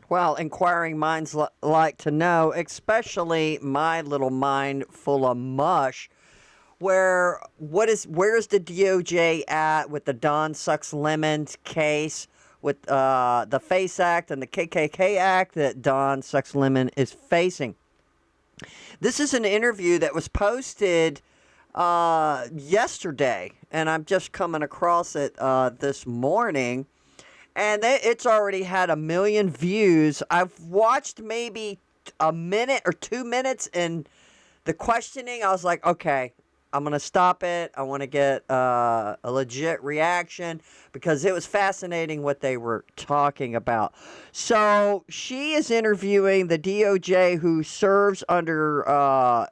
Well, inquiring minds like to know, especially my little mind full of mush. Where's the DOJ at with the Don Sucks Lemons case with the FACE Act and the KKK Act that Don Sucks Lemon is facing? This is an interview that was posted yesterday, and I'm just coming across it this morning, and it's already had 1 million views. I've watched maybe a minute or 2 minutes, and the questioning, I was like, okay, I'm going to stop it. I want to get a legit reaction because it was fascinating what they were talking about. So she is interviewing the DOJ who serves under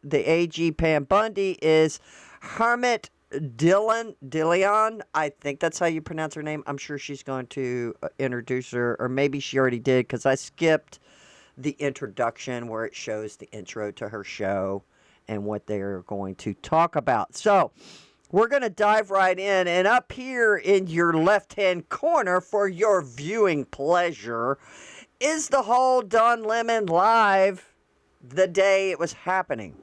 the AG Pam Bundy is Harmeet Dillon. I think that's how you pronounce her name. I'm sure she's going to introduce her, or maybe she already did because I skipped the introduction where it shows the intro to her show and what they're going to talk about. So we're going to dive right in. And up here in your left-hand corner for your viewing pleasure is the whole Don Lemon live the day it was happening.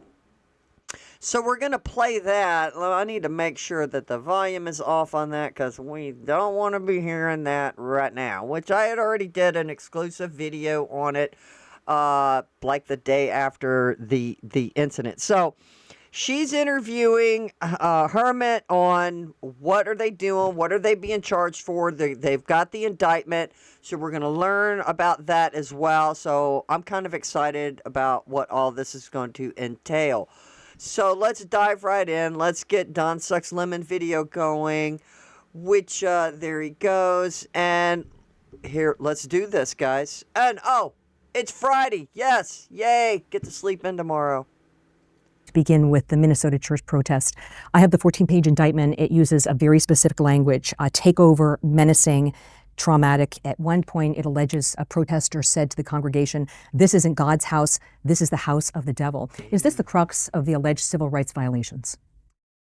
So we're going to play that. I need to make sure that the volume is off on that because we don't want to be hearing that right now, which I had already did an exclusive video on it like the day after the incident. So she's interviewing Harmeet on what are they doing, what are they being charged for. They've got the indictment, so we're going to learn about that as well. So I'm kind of excited about what all this is going to entail. So let's dive right in. Let's get Don Sucks Lemon video going, which there he goes. And here, let's do this, guys. And it's Friday. Yes. Yay. Get to sleep in tomorrow. To begin with the Minnesota church protest, I have the 14-page indictment. It uses a very specific language, takeover, menacing, traumatic. At one point, it alleges a protester said to the congregation, "This isn't God's house, this is the house of the devil." Is this the crux of the alleged civil rights violations?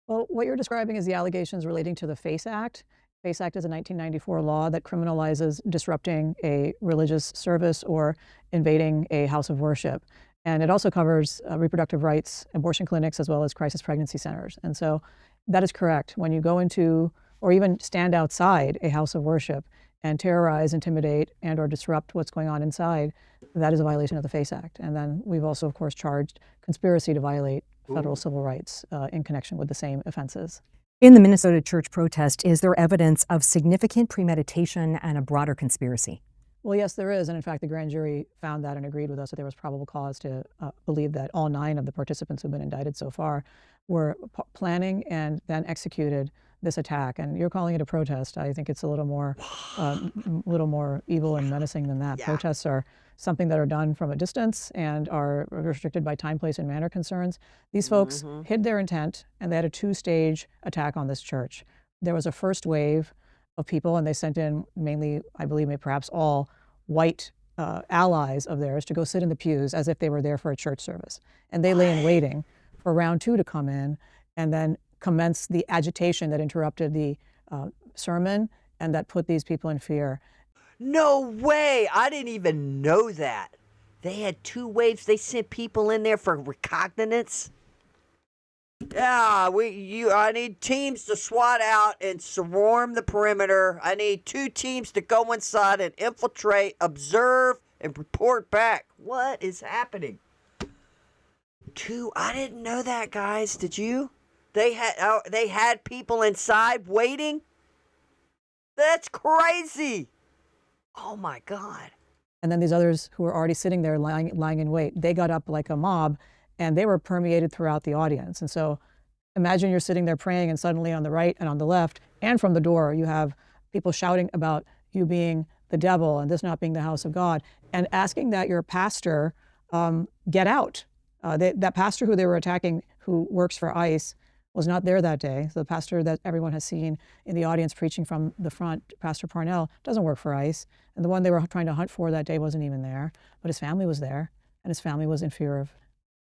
Well, what you're describing is the allegations relating to the FACE Act. FACE Act is a 1994 law that criminalizes disrupting a religious service or invading a house of worship. And it also covers reproductive rights, abortion clinics, as well as crisis pregnancy centers. And so that is correct. When you go into or even stand outside a house of worship and terrorize, intimidate, and or disrupt what's going on inside, that is a violation of the FACE Act. And then we've also, of course, charged conspiracy to violate federal civil rights in connection with the same offenses. In the Minnesota church protest, is there evidence of significant premeditation and a broader conspiracy? Well, yes, there is. And in fact, the grand jury found that and agreed with us that there was probable cause to believe that all 9 of the participants who've been indicted so far were planning and then executed this attack. And you're calling it a protest. I think it's a little more evil and menacing than that. Yeah. Protests are something that are done from a distance and are restricted by time, place, and manner concerns. These folks hid their intent, and they had a 2-stage attack on this church. There was a first wave of people, and they sent in mainly, I believe, perhaps all white allies of theirs to go sit in the pews as if they were there for a church service. And they lay in waiting for round 2 to come in and then commence the agitation that interrupted the sermon and that put these people in fear. No way! I didn't even know that. They had 2 waves. They sent people in there for recognizance. Yeah, I need teams to SWAT out and swarm the perimeter. I need 2 teams to go inside and infiltrate, observe, and report back. What is happening? 2? I didn't know that, guys. Did you? They had people inside waiting? That's crazy. Oh my God. And then these others who were already sitting there lying in wait, they got up like a mob and they were permeated throughout the audience. And so imagine you're sitting there praying and suddenly on the right and on the left and from the door, you have people shouting about you being the devil and this not being the house of God and asking that your pastor get out. That pastor who they were attacking, who works for ICE, was not there that day. So the pastor that everyone has seen in the audience preaching from the front, Pastor Parnell, doesn't work for ICE. And the one they were trying to hunt for that day wasn't even there. But his family was there, and his family was in fear of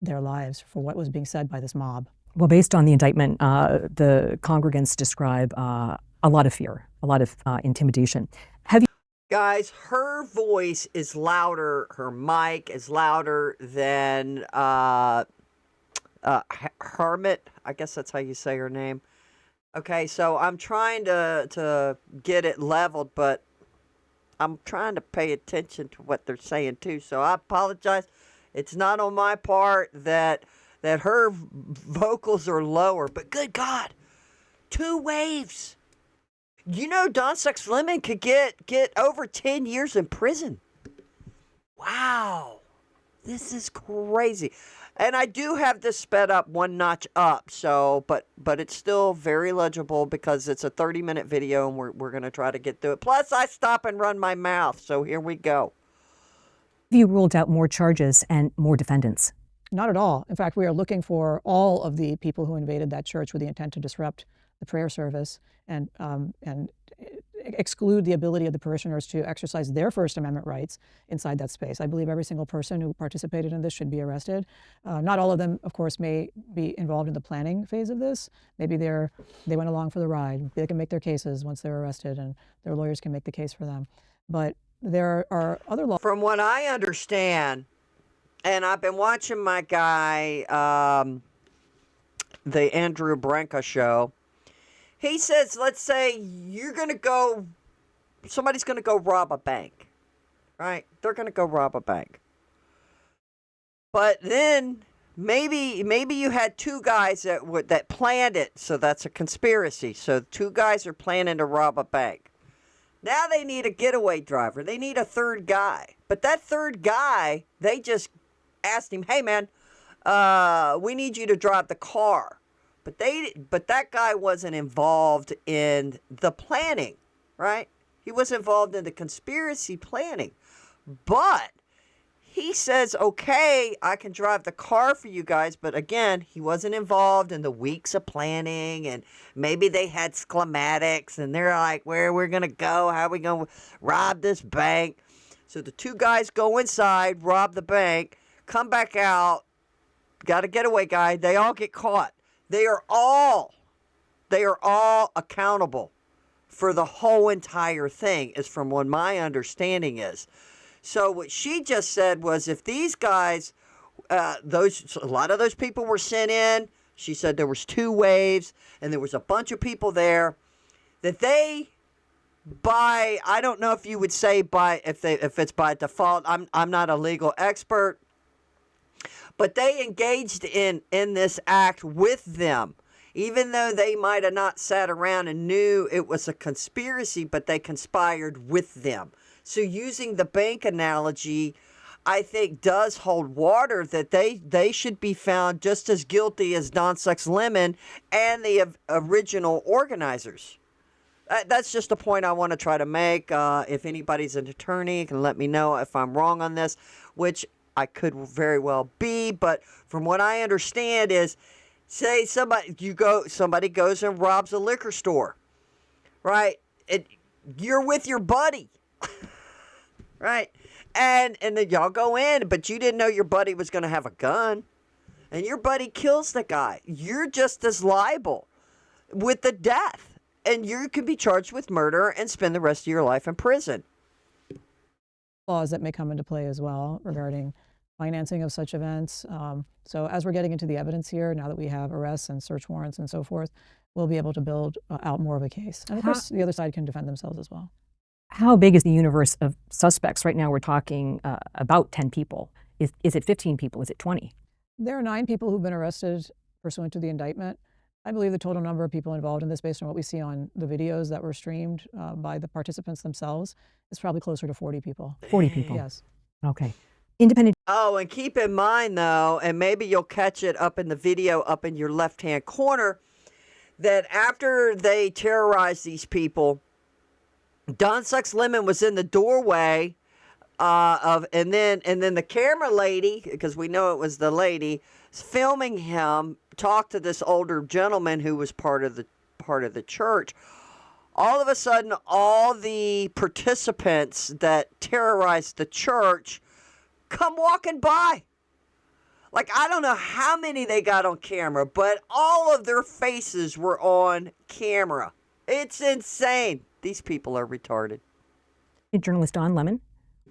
their lives for what was being said by this mob. Well, based on the indictment, the congregants describe a lot of fear, a lot of intimidation. Have you Guys, her voice is louder, her mic is louder than Harmeet. I guess that's how you say her name. Okay, so I'm trying to get it leveled, but I'm trying to pay attention to what they're saying too. So I apologize. It's not on my part that her vocals are lower, but good God, 2 waves. You know, Don Sex Lemon could get over 10 years in prison. Wow, this is crazy. And I do have this sped up 1 notch up, so but it's still very legible because it's a 30-minute video, and we're gonna try to get through it. Plus, I stop and run my mouth, so here we go. Have you ruled out more charges and more defendants? Not at all. In fact, we are looking for all of the people who invaded that church with the intent to disrupt the prayer service and exclude the ability of the parishioners to exercise their First Amendment rights inside that space. I believe every single person who participated in this should be arrested. Not all of them, of course, may be involved in the planning phase of this. Maybe they went along for the ride. They can make their cases once they're arrested, and their lawyers can make the case for them. But there are other laws. From what I understand, and I've been watching my guy, the Andrew Branca show. He says, let's say somebody's going to go rob a bank, right? They're going to go rob a bank. But then maybe you had 2 guys that planned it, so that's a conspiracy. So 2 guys are planning to rob a bank. Now they need a getaway driver. They need a 3rd guy. But that 3rd guy, they just asked him, hey, man, we need you to drive the car. But that guy wasn't involved in the planning, right? He was involved in the conspiracy planning. But he says, okay, I can drive the car for you guys. But again, he wasn't involved in the weeks of planning. And maybe they had schematics. And they're like, where we're going to go? How are we going to rob this bank? So the 2 guys go inside, rob the bank, come back out, got a getaway guy. They all get caught. They are all accountable for the whole entire thing, is from what my understanding is. So what she just said was, if these guys, a lot of those people were sent in. She said there was 2 waves, and there was a bunch of people there that they, I don't know if you would say if it's by default. I'm not a legal expert. But they engaged in this act with them, even though they might have not sat around and knew it was a conspiracy, but they conspired with them. So using the bank analogy, I think does hold water, that they should be found just as guilty as Don Sex Lemon and the original organizers. That's just a point I want to try to make. If anybody's an attorney, can let me know if I'm wrong on this, which I could very well be, but from what I understand is, say somebody goes and robs a liquor store, right? You're with your buddy, right? And then y'all go in, but you didn't know your buddy was going to have a gun, and your buddy kills the guy. You're just as liable with the death, and you could be charged with murder and spend the rest of your life in prison. Laws that may come into play as well regarding financing of such events. So as we're getting into the evidence here, now that we have arrests and search warrants and so forth, we'll be able to build out more of a case. And of course, the other side can defend themselves as well. How big is the universe of suspects? Right now we're talking about 10 people. Is it 15 people? Is it 20? There are 9 people who've been arrested pursuant to the indictment. I believe the total number of people involved in this, based on what we see on the videos that were streamed by the participants themselves, is probably closer to 40 people. 40 people? Yes. Okay. Independent. Oh, and keep in mind, though, and maybe you'll catch it up in the video up in your left-hand corner, that after they terrorized these people, Don Sex Lemon was in the doorway and then the camera lady, because we know it was the lady, filming him talk to this older gentleman who was part of the church. All of a sudden, all the participants that terrorized the church come walking by. Like, I don't know how many they got on camera, but all of their faces were on camera. It's insane. These people are retarded. Journalist Don Lemon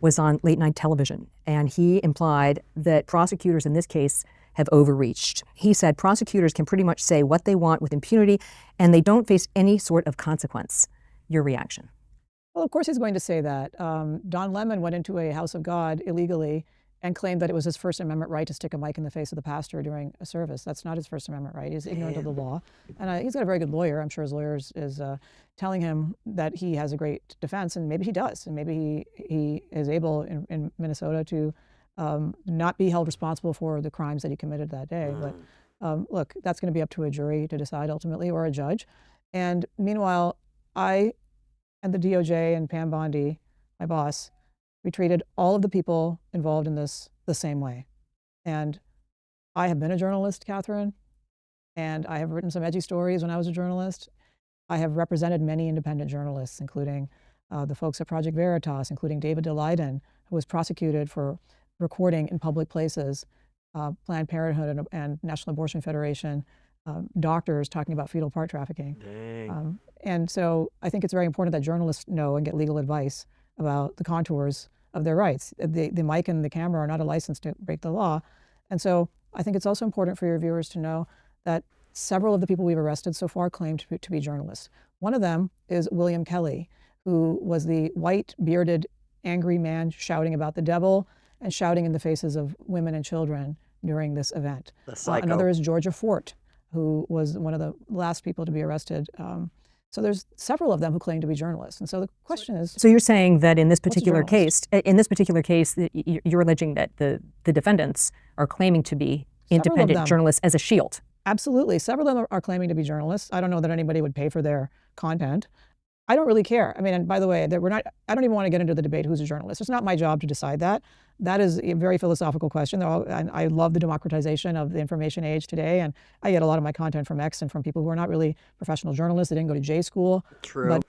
was on late night television, and he implied that prosecutors in this case have overreached. He said prosecutors can pretty much say what they want with impunity, and they don't face any sort of consequence. Your reaction? Well, of course he's going to say that. Don Lemon went into a house of God illegally and claimed that it was his First Amendment right to stick a mic in the face of the pastor during a service. That's not his First Amendment right. He's ignorant of the law. And he's got a very good lawyer. I'm sure his lawyer is telling him that he has a great defense, and maybe he does. And maybe he is able in Minnesota to not be held responsible for the crimes that he committed that day. But look, that's going to be up to a jury to decide ultimately, or a judge. And meanwhile, I and the DOJ and Pam Bondi, my boss, we treated all of the people involved in this the same way. And I have been a journalist, Catherine, and I have written some edgy stories when I was a journalist. I have represented many independent journalists, including the folks at Project Veritas, including David DeLayden, who was prosecuted for recording in public places Planned Parenthood and National Abortion Federation doctors talking about fetal part trafficking. And so I think it's very important that journalists know and get legal advice about the contours of their rights. The mic and the camera are not a license to break the law. And so I think it's also important for your viewers to know that several of the people we've arrested so far claim to be journalists. One of them is William Kelly, who was the white, bearded, angry man shouting about the devil and shouting in the faces of women and children during this event. Another is Georgia Fort, who was one of the last people to be arrested. So there's several of them who claim to be journalists. And so the question is... So you're saying that in this particular case, you're alleging that the defendants are claiming to be independent journalists as a shield. Absolutely. Several of them are claiming to be journalists. I don't know that anybody would pay for their content. I don't really care. I mean, and by the way, I don't even want to get into the debate who's a journalist. It's not my job to decide that. That is a very philosophical question. And I love the democratization of the information age today. And I get a lot of my content from X and from people who are not really professional journalists. They didn't go to J school. True. But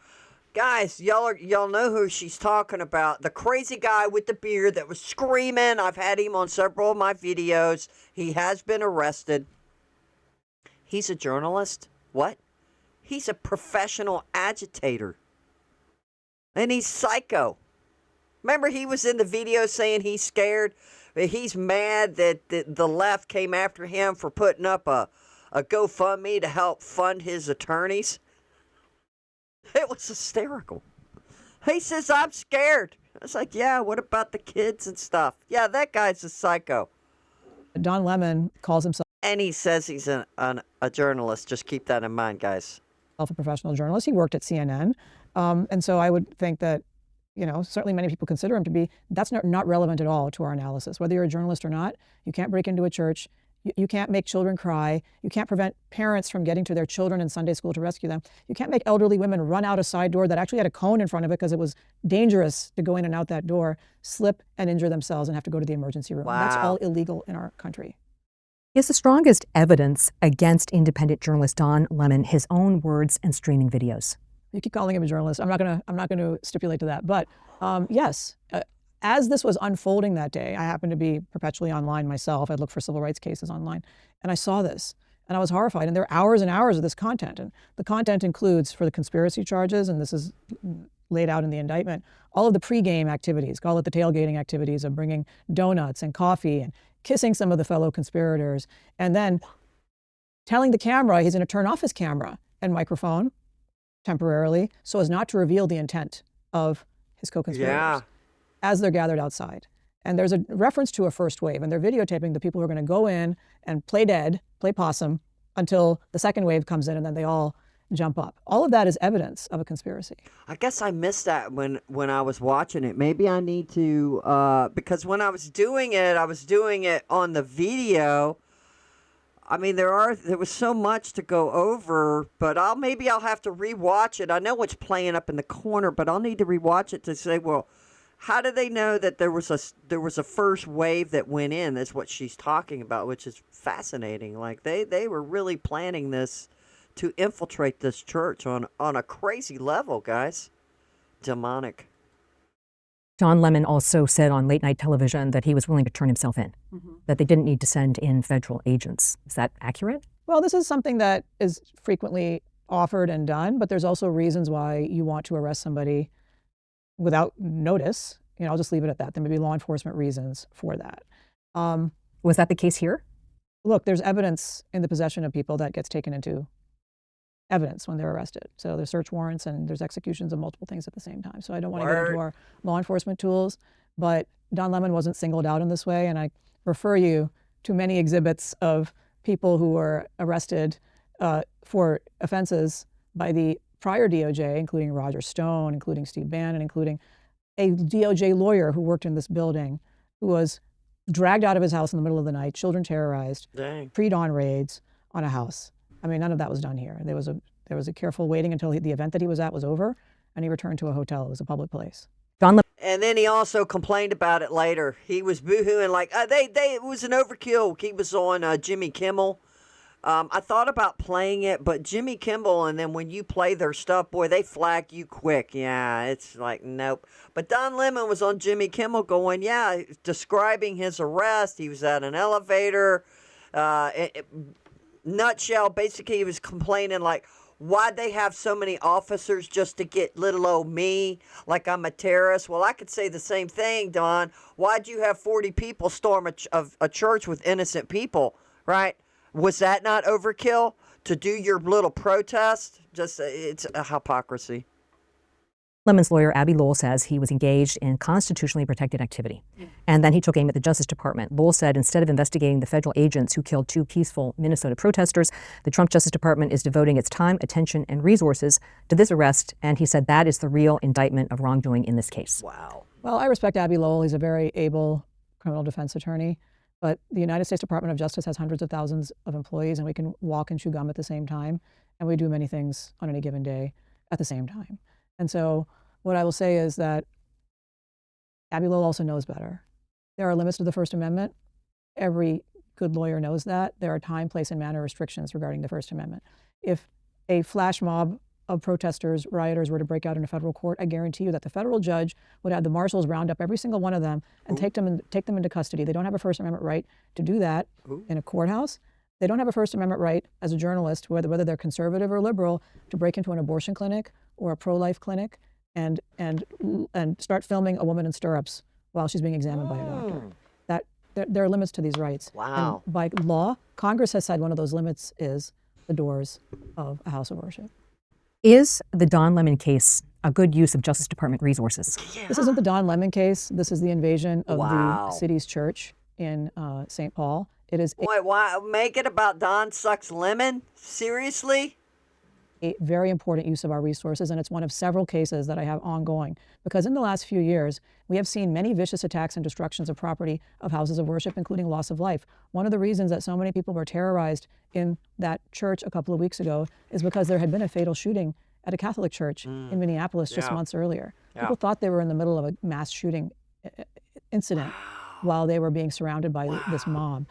guys, y'all know who she's talking about. The crazy guy with the beard that was screaming. I've had him on several of my videos. He has been arrested. He's a journalist? What? He's a professional agitator. And he's psycho. Remember, he was in the video saying he's scared? He's mad that the left came after him for putting up a GoFundMe to help fund his attorneys. It was hysterical. He says, I'm scared. I was like, yeah, what about the kids and stuff? Yeah, that guy's a psycho. Don Lemon calls himself... And he says he's a journalist. Just keep that in mind, guys. A professional journalist. He worked at CNN. And so I would think that, certainly many people consider him to be, that's not relevant at all to our analysis. Whether you're a journalist or not, you can't break into a church. You can't make children cry. You can't prevent parents from getting to their children in Sunday school to rescue them. You can't make elderly women run out a side door that actually had a cone in front of it because it was dangerous to go in and out that door, slip and injure themselves and have to go to the emergency room. Wow. That's all illegal in our country. Is the strongest evidence against independent journalist Don Lemon his own words and streaming videos? You keep calling him a journalist. I'm not going to stipulate to that. But yes, as this was unfolding that day, I happened to be perpetually online myself. I'd look for civil rights cases online, and I saw this, and I was horrified. And there are hours and hours of this content, and the content includes, for the conspiracy charges, and this is laid out in the indictment, all of the pregame activities, call it the tailgating activities of bringing donuts and coffee and kissing some of the fellow conspirators, and then telling the camera he's going to turn off his camera and microphone temporarily so as not to reveal the intent of his co-conspirators as they're gathered outside. And there's a reference to a first wave, and they're videotaping the people who are going to go in and play dead, play possum, until the second wave comes in, and then they all jump up. All of that is evidence of a conspiracy. I guess I missed that when I was watching it. Maybe I need to, because when I was doing it on the video. I mean, there was so much to go over, but maybe I'll have to rewatch it. I know it's playing up in the corner, but I'll need to rewatch it to say, well, how do they know that there was a first wave that went in? That's what she's talking about, which is fascinating. Like they were really planning this to infiltrate this church on a crazy level, guys. Demonic. Don Lemon also said on late night television that he was willing to turn himself in, that they didn't need to send in federal agents. Is that accurate? Well, this is something that is frequently offered and done, but there's also reasons why you want to arrest somebody without notice. I'll just leave it at that. There may be law enforcement reasons for that. Was that the case here? Look, there's evidence in the possession of people that gets taken into evidence when they're arrested. So there's search warrants and there's executions of multiple things at the same time. So I don't want to get into our law enforcement tools, but Don Lemon wasn't singled out in this way. And I refer you to many exhibits of people who were arrested for offenses by the prior DOJ, including Roger Stone, including Steve Bannon, including a DOJ lawyer who worked in this building, who was dragged out of his house in the middle of the night, children terrorized, pre-dawn raids on a house. I mean, none of that was done here. There was a careful waiting until the event that he was at was over, and he returned to a hotel. It was a public place. And then he also complained about it later. He was boohooing like, it was an overkill. He was on Jimmy Kimmel. I thought about playing it, but Jimmy Kimmel, and then when you play their stuff, boy, they flag you quick. Yeah, it's like, nope. But Don Lemon was on Jimmy Kimmel going, describing his arrest. He was at an elevator. Nutshell, basically, he was complaining like, why'd they have so many officers just to get little old me like I'm a terrorist? Well, I could say the same thing, Don. Why'd you have 40 people storm a church with innocent people, right? Was that not overkill to do your little protest? It's a hypocrisy. Lemon's lawyer, Abby Lowell, says he was engaged in constitutionally protected activity. And then he took aim at the Justice Department. Lowell said instead of investigating the federal agents who killed 2 peaceful Minnesota protesters, the Trump Justice Department is devoting its time, attention, and resources to this arrest. And he said that is the real indictment of wrongdoing in this case. Wow. Well, I respect Abby Lowell. He's a very able criminal defense attorney. But the United States Department of Justice has hundreds of thousands of employees, and we can walk and chew gum at the same time. And we do many things on any given day at the same time. And so what I will say is that Abby Lowell also knows better. There are limits to the First Amendment. Every good lawyer knows that. There are time, place, and manner restrictions regarding the First Amendment. If a flash mob of protesters, rioters were to break out in a federal court, I guarantee you that the federal judge would have the marshals round up every single one of them and take them into custody. They don't have a First Amendment right to do that in a courthouse. They don't have a First Amendment right as a journalist, whether they're conservative or liberal, to break into an abortion clinic or a pro-life clinic and start filming a woman in stirrups while she's being examined by a doctor. There are limits to these rights. Wow. And by law, Congress has said one of those limits is the doors of a house of worship. Is the Don Lemon case a good use of Justice Department resources? Yeah. This isn't the Don Lemon case. This is the invasion of Wow. the city's church in St. Paul. It is Why make it about Don sucks lemon? Seriously? a very important use of our resources, and it's one of several cases that I have ongoing. Because in the last few years, we have seen many vicious attacks and destructions of property of houses of worship, including loss of life. One of the reasons that so many people were terrorized in that church a couple of weeks ago is because there had been a fatal shooting at a Catholic church in Minneapolis just months earlier. People thought they were in the middle of a mass shooting incident while they were being surrounded by this mob.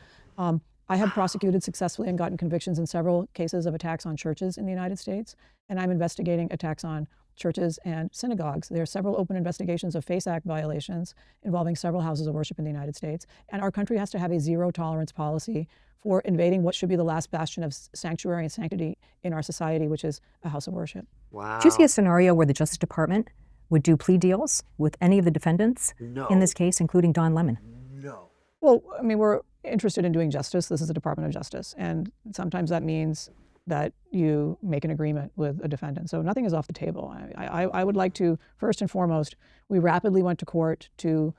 I have prosecuted successfully and gotten convictions in several cases of attacks on churches in the United States, and I'm investigating attacks on churches and synagogues. There are several open investigations of FACE Act violations involving several houses of worship in the United States, and our country has to have a zero tolerance policy for invading what should be the last bastion of sanctuary and sanctity in our society, which is a house of worship. Wow. Do you see a scenario where the Justice Department would do plea deals with any of the defendants in this case, including Don Lemon? No. Well, I mean, we're interested in doing justice. This is the Department of Justice. And sometimes that means that you make an agreement with a defendant. So nothing is off the table. I would like to, first and foremost, we rapidly went to court to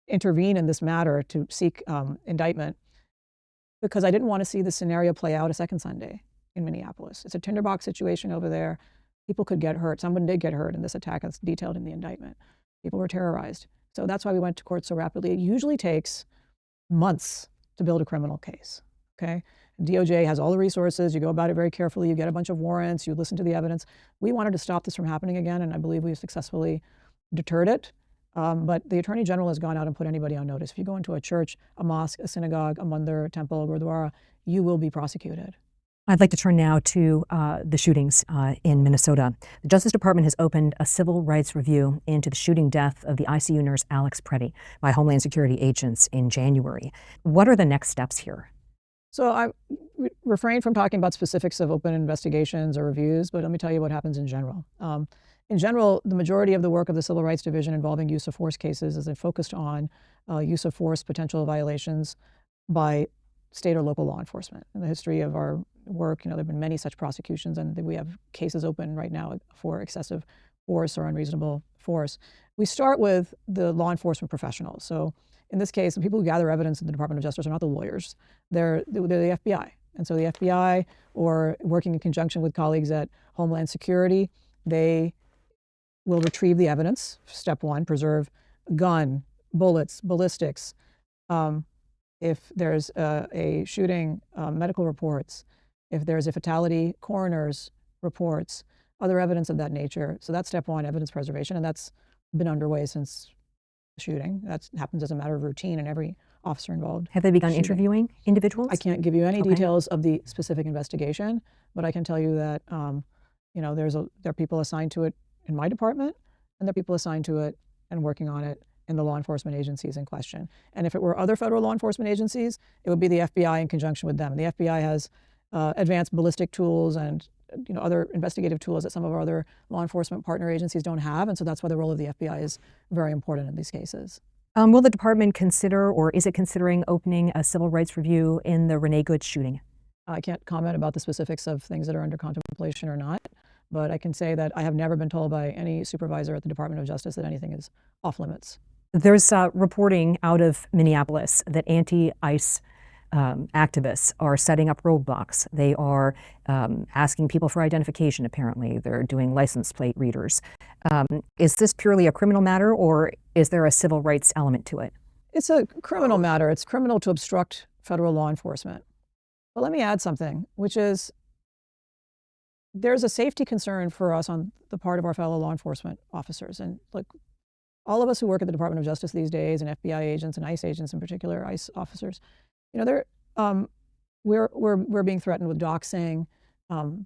intervene in this matter to seek indictment because I didn't want to see the scenario play out a second Sunday in Minneapolis. It's a tinderbox situation over there. People could get hurt. Someone did get hurt in this attack that's detailed in the indictment. People were terrorized. So that's why we went to court so rapidly. It usually takes months to build a criminal case, okay? DOJ has all the resources. You go about it very carefully. You get a bunch of warrants. You listen to the evidence. We wanted to stop this from happening again, and I believe we've successfully deterred it. But the Attorney General has gone out and put anybody on notice. If you go into a church, a mosque, a synagogue, a mandir, a temple, a gurdwara, you will be prosecuted. I'd like to turn now to the shootings in Minnesota. The Justice Department has opened a civil rights review into the shooting death of the ICU nurse Alex Preddy by Homeland Security agents in January. What are the next steps here? So I refrain from talking about specifics of open investigations or reviews, but let me tell you what happens in general. In general, the majority of the work of the Civil Rights Division involving use of force cases is focused on use of force potential violations by state or local law enforcement. In the history of our work, there have been many such prosecutions, and we have cases open right now for excessive force or unreasonable force. We start with the law enforcement professionals. So in this case, the people who gather evidence in the Department of Justice are not the lawyers. They're the FBI. And so the FBI, or working in conjunction with colleagues at Homeland Security, they will retrieve the evidence. Step one, preserve gun, bullets, ballistics. If there's a shooting, medical reports. If there's a fatality, coroner's reports, other evidence of that nature. So that's step one, evidence preservation, and that's been underway since the shooting. That happens as a matter of routine in every officer involved. Have they begun interviewing individuals? I can't give you any details of the specific investigation, but I can tell you that there are people assigned to it in my department, and there are people assigned to it and working on it in the law enforcement agencies in question. And if it were other federal law enforcement agencies, it would be the FBI in conjunction with them. And the FBI has advanced ballistic tools and other investigative tools that some of our other law enforcement partner agencies don't have. And so that's why the role of the FBI is very important in these cases. Will the department consider, or is it considering, opening a civil rights review in the Renee Good shooting? I can't comment about the specifics of things that are under contemplation or not, but I can say that I have never been told by any supervisor at the Department of Justice that anything is off limits. There's reporting out of Minneapolis that anti-ICE activists are setting up roadblocks. They are asking people for identification, apparently. They're doing license plate readers. Is this purely a criminal matter, or is there a civil rights element to it? It's a criminal matter. It's criminal to obstruct federal law enforcement. But let me add something, which is there's a safety concern for us on the part of our fellow law enforcement officers. And look, all of us who work at the Department of Justice these days, and FBI agents and ICE agents in particular, ICE officers, we're being threatened with doxing,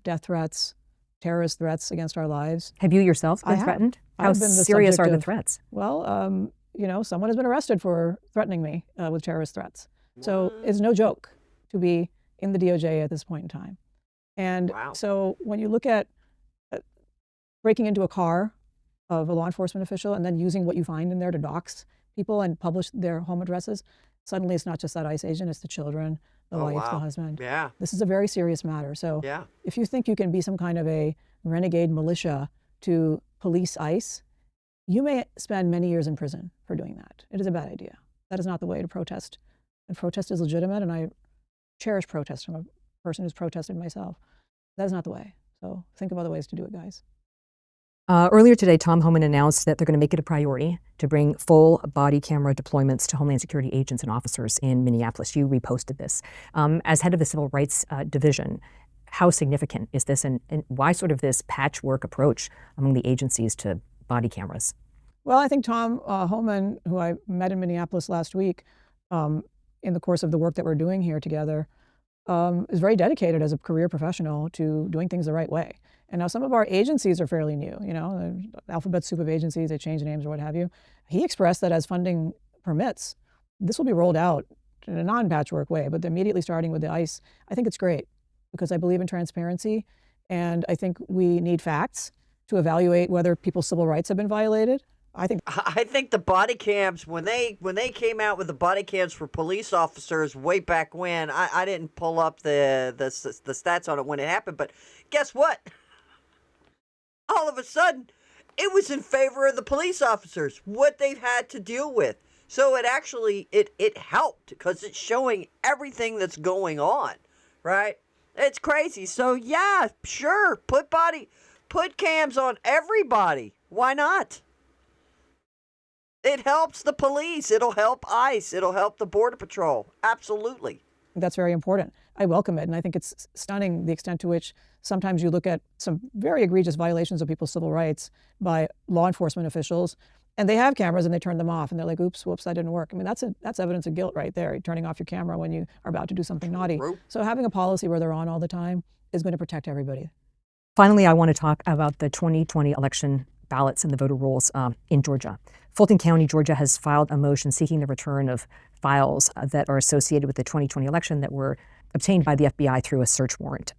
death threats, terrorist threats against our lives. Have you yourself been threatened? How serious are the threats? Well, someone has been arrested for threatening me with terrorist threats. So it's no joke to be in the DOJ at this point in time. And so when you look at breaking into a car of a law enforcement official and then using what you find in there to dox people and publish their home addresses, suddenly it's not just that ICE agent, it's the children, the wife, the husband. Yeah. This is a very serious matter. So if you think you can be some kind of a renegade militia to police ICE, you may spend many years in prison for doing that. It is a bad idea. That is not the way to protest. And protest is legitimate, and I cherish protest. I'm a person who's protested myself. That is not the way. So think of other ways to do it, guys. Earlier today, Tom Homan announced that they're going to make it a priority to bring full body camera deployments to Homeland Security agents and officers in Minneapolis. You reposted this. As head of the Civil Rights Division, how significant is this, and why sort of this patchwork approach among the agencies to body cameras? Well, I think Tom Homan, who I met in Minneapolis last week, in the course of the work that we're doing here together, is very dedicated as a career professional to doing things the right way. And now some of our agencies are fairly new, alphabet soup of agencies, they change names or what have you. He expressed that as funding permits, this will be rolled out in a non-patchwork way, but immediately starting with the ICE. I think it's great because I believe in transparency, and I think we need facts to evaluate whether people's civil rights have been violated. I think the body cams, when they came out with the body cams for police officers way back when, I didn't pull up the stats on it when it happened, but guess what? All of a sudden, it was in favor of the police officers, what they've had to deal with. So it actually, it helped because it's showing everything that's going on, right? It's crazy. So yeah, sure, put cams on everybody. Why not? It helps the police. It'll help ICE. It'll help the Border Patrol. Absolutely. That's very important. I welcome it. And I think it's stunning the extent to which sometimes you look at some very egregious violations of people's civil rights by law enforcement officials, and they have cameras and they turn them off. And they're like, oops, whoops, that didn't work. I mean, that's evidence of guilt right there. You're turning off your camera when you are about to do something naughty. So having a policy where they're on all the time is going to protect everybody. Finally, I want to talk about the 2020 election ballots and the voter rolls in Georgia. Fulton County, Georgia has filed a motion seeking the return of files that are associated with the 2020 election that were obtained by the FBI through a search warrant.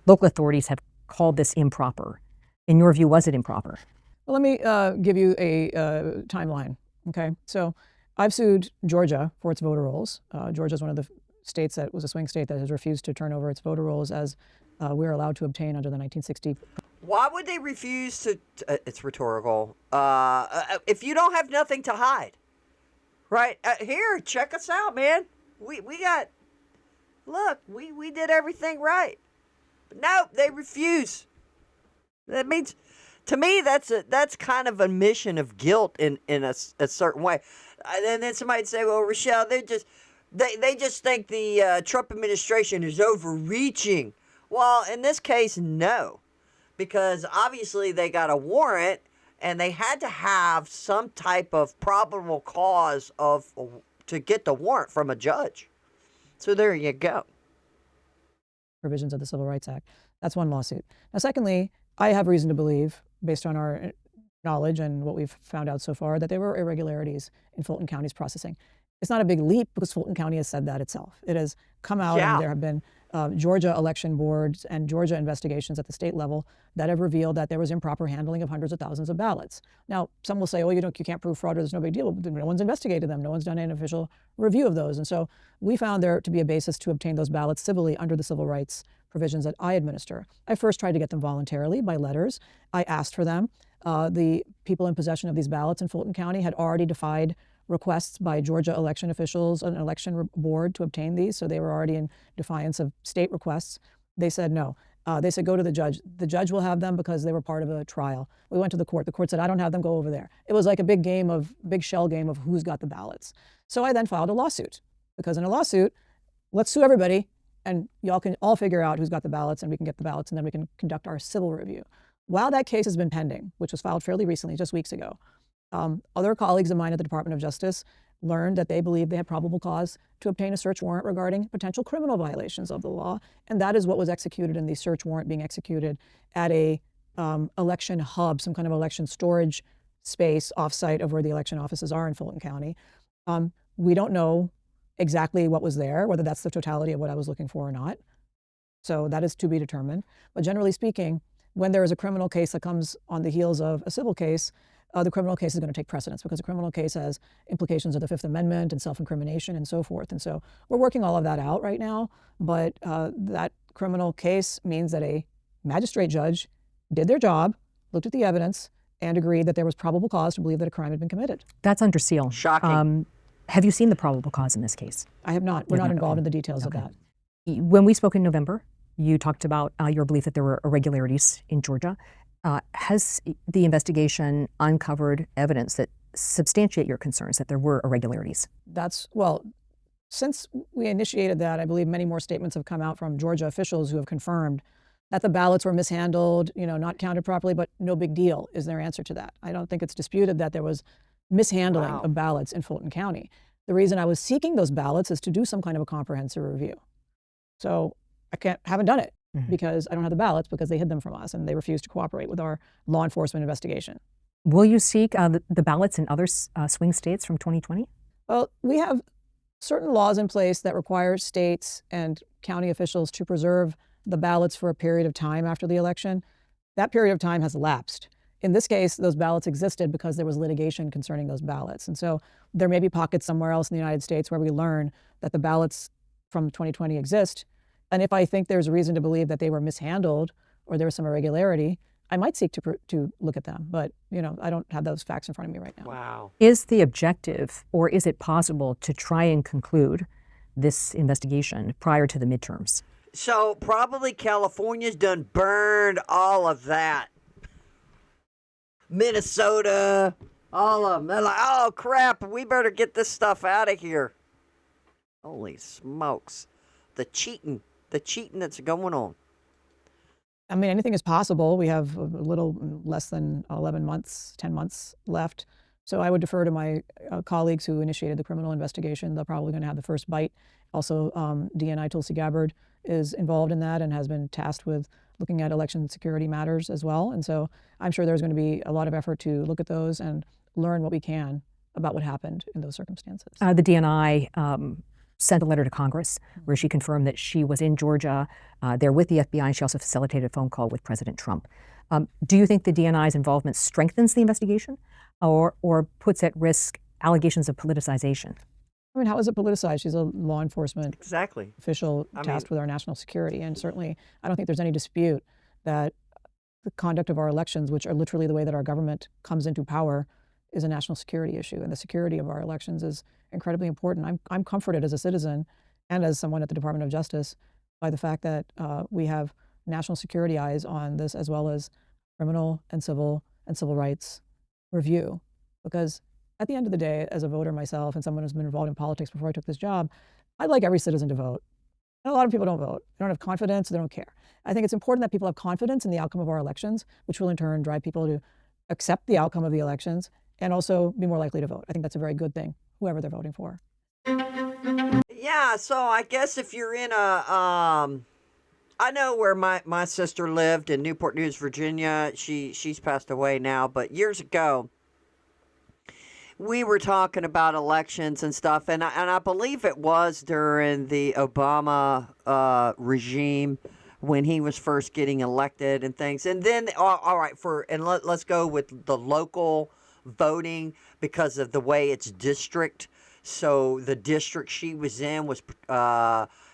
Local authorities have called this improper. In your view, was it improper? Well, let me give you a timeline. Okay, so I've sued Georgia for its voter rolls. Georgia is one of the states that was a swing state that has refused to turn over its voter rolls as we're allowed to obtain under the 1960. Why would they refuse to? It's rhetorical. If you don't have nothing to hide, right? Here, check us out, man. We got. Look, we did everything right. But no, they refuse. That means, to me, that's kind of a admission of guilt in a certain way. And then somebody'd say, well, Rochelle, they just think the Trump administration is overreaching. Well, in this case, no, because obviously they got a warrant and they had to have some type of probable cause to get the warrant from a judge. So there you go. Provisions of the Civil Rights Act. That's one lawsuit. Now, secondly, I have reason to believe, based on our knowledge and what we've found out so far, that there were irregularities in Fulton County's processing. It's not a big leap because Fulton County has said that itself. It has come out and there have been Georgia election boards and Georgia investigations at the state level that have revealed that there was improper handling of hundreds of thousands of ballots. Now, some will say, oh, you can't prove fraud or there's no big deal. No one's investigated them. No one's done an official review of those. And so we found there to be a basis to obtain those ballots civilly under the civil rights provisions that I administer. I first tried to get them voluntarily by letters. I asked for them. The people in possession of these ballots in Fulton County had already defied requests by Georgia election officials, an election board, to obtain these. So they were already in defiance of state requests. They said no. They said, go to the judge. The judge will have them because they were part of a trial. We went to the court. The court said, I don't have them, go over there. It was like a big shell game of who's got the ballots. So I then filed a lawsuit because in a lawsuit, let's sue everybody and y'all can all figure out who's got the ballots and we can get the ballots and then we can conduct our civil review. While that case has been pending, which was filed fairly recently, just weeks ago, other colleagues of mine at the Department of Justice learned that they believed they had probable cause to obtain a search warrant regarding potential criminal violations of the law. And that is what was executed in the search warrant being executed at a election hub, some kind of election storage space offsite of where the election offices are in Fulton County. We don't know exactly what was there, whether that's the totality of what I was looking for or not. So that is to be determined. But generally speaking, when there is a criminal case that comes on the heels of a civil case, the criminal case is going to take precedence because the criminal case has implications of the Fifth Amendment and self-incrimination and so forth. And so we're working all of that out right now. But that criminal case means that a magistrate judge did their job, looked at the evidence, and agreed that there was probable cause to believe that a crime had been committed. That's under seal. Shocking. Have you seen the probable cause in this case? I have not. We're not involved in the details of that. When we spoke in November, you talked about your belief that there were irregularities in Georgia. Has the investigation uncovered evidence that substantiate your concerns that there were irregularities? Since we initiated that, I believe many more statements have come out from Georgia officials who have confirmed that the ballots were mishandled, not counted properly, but no big deal is their answer to that. I don't think it's disputed that there was mishandling of ballots in Fulton County. The reason I was seeking those ballots is to do some kind of a comprehensive review. So I haven't done it. Because I don't have the ballots because they hid them from us and they refused to cooperate with our law enforcement investigation. Will you seek the ballots in other swing states from 2020? Well, we have certain laws in place that require states and county officials to preserve the ballots for a period of time after the election. That period of time has lapsed. In this case, those ballots existed because there was litigation concerning those ballots. And so there may be pockets somewhere else in the United States where we learn that the ballots from 2020 exist. And if I think there's a reason to believe that they were mishandled or there was some irregularity, I might seek to look at them. But, I don't have those facts in front of me right now. Wow. Is the objective, or is it possible to try and conclude this investigation prior to the midterms? So probably California's done burned all of that. Minnesota, all of them. They're like, oh, crap, we better get this stuff out of here. Holy smokes. The cheating that's going on. I mean, anything is possible. We have a little less than 11 months, 10 months left. So I would defer to my colleagues who initiated the criminal investigation. They're probably going to have the first bite. Also, DNI Tulsi Gabbard is involved in that and has been tasked with looking at election security matters as well. And so I'm sure there's going to be a lot of effort to look at those and learn what we can about what happened in those circumstances. The DNI sent a letter to Congress where she confirmed that she was in Georgia there with the FBI, and she also facilitated a phone call with President Trump. Do you think the DNI's involvement strengthens the investigation or puts at risk allegations of politicization? I mean, how is it politicized? She's a law enforcement official tasked with our national security. And certainly, I don't think there's any dispute that the conduct of our elections, which are literally the way that our government comes into power, is a national security issue. And the security of our elections is incredibly important. I'm comforted as a citizen and as someone at the Department of Justice by the fact that we have national security eyes on this, as well as criminal and civil rights review. Because at the end of the day, as a voter myself and someone who's been involved in politics before I took this job, I'd like every citizen to vote. And a lot of people don't vote. They don't have confidence. They don't care. I think it's important that people have confidence in the outcome of our elections, which will in turn drive people to accept the outcome of the elections and also be more likely to vote. I think that's a very good thing, whoever they're voting for. Yeah, so I guess if you're in a, I know where my sister lived in Newport News, Virginia. She's passed away now, but years ago, we were talking about elections and stuff, and I believe it was during the Obama regime when he was first getting elected and things. And then, all right, let's go with the local voting because of the way it's district. So the district she was in was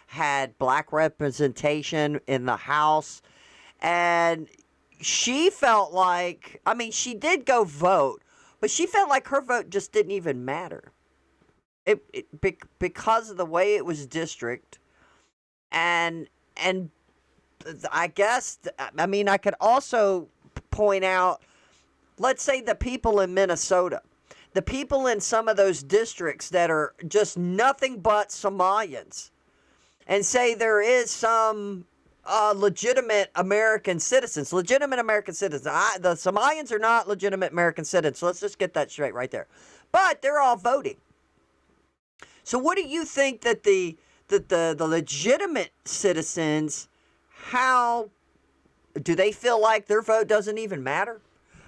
had black representation in the House, and she felt like, I mean, she did go vote, but she felt like her vote just didn't even matter. Because of the way it was district, and I guess, I mean, I could also point out, let's say the people in Minnesota, the people in some of those districts that are just nothing but Somalians, and say there is some legitimate American citizens. The Somalians are not legitimate American citizens. So let's just get that straight right there. But they're all voting. So what do you think that the legitimate citizens, how do they feel like their vote doesn't even matter?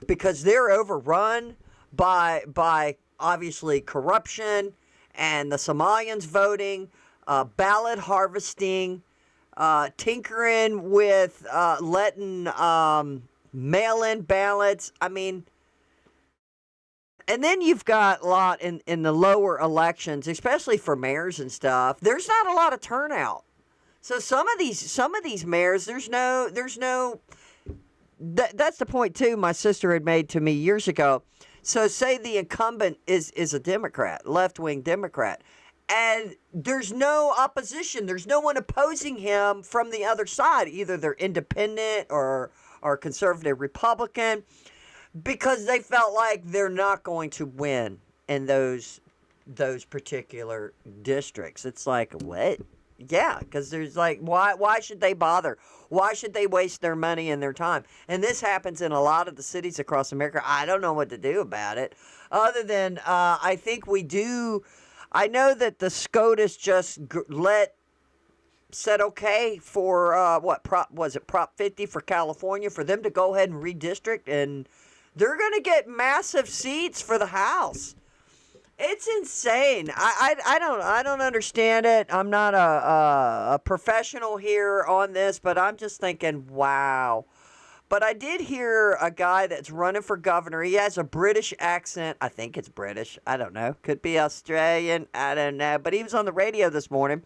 Because they're overrun by obviously corruption and the Somalians voting, ballot harvesting, tinkering with letting mail-in ballots. I mean, and then you've got a lot in the lower elections, especially for mayors and stuff. There's not a lot of turnout. So some of these mayors, there's no. That's the point too. My sister had made to me years ago. So say the incumbent is a Democrat, left-wing Democrat, and there's no opposition. There's no one opposing him from the other side. Either they're independent or conservative Republican, because they felt like they're not going to win in those particular districts. It's like, what? Yeah, because there's like, why should they bother? Why should they waste their money and their time? And this happens in a lot of the cities across America. I don't know what to do about it, other than I think we do. I know that the SCOTUS just said okay for Prop 50 for California, for them to go ahead and redistrict, and they're going to get massive seats for the House. It's insane. I don't understand it. I'm not a professional here on this, but I'm just thinking, wow. But I did hear a guy that's running for governor. He has a British accent. I think it's British. I don't know. Could be Australian. I don't know. But he was on the radio this morning,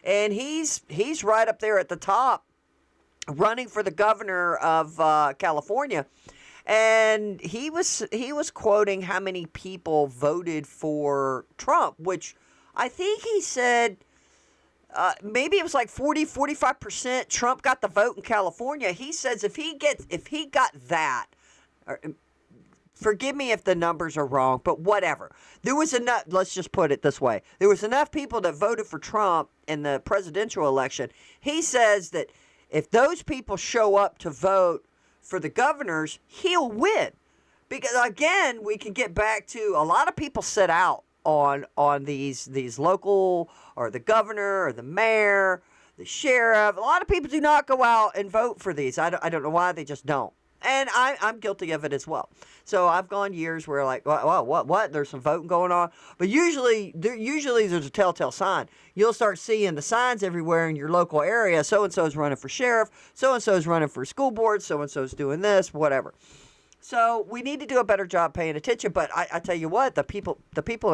and he's right up there at the top, running for the governor of California. And he was quoting how many people voted for Trump, which I think he said maybe it was like 45% Trump got the vote in California. He says if he got that, forgive me if the numbers are wrong, but whatever. There was enough, let's just put it this way. There was enough people that voted for Trump in the presidential election. He says that if those people show up to vote for the governors, he'll win. Because again, we can get back to a lot of people sit out on these local, or the governor or the mayor, the sheriff. A lot of people do not go out and vote for these. I don't know why, they just don't. And I'm guilty of it as well. So I've gone years where like, what? There's some voting going on, but usually there's a telltale sign. You'll start seeing the signs everywhere in your local area. So and so is running for sheriff. So and so is running for school board. So and so is doing this, whatever. So we need to do a better job paying attention. But I tell you what, the people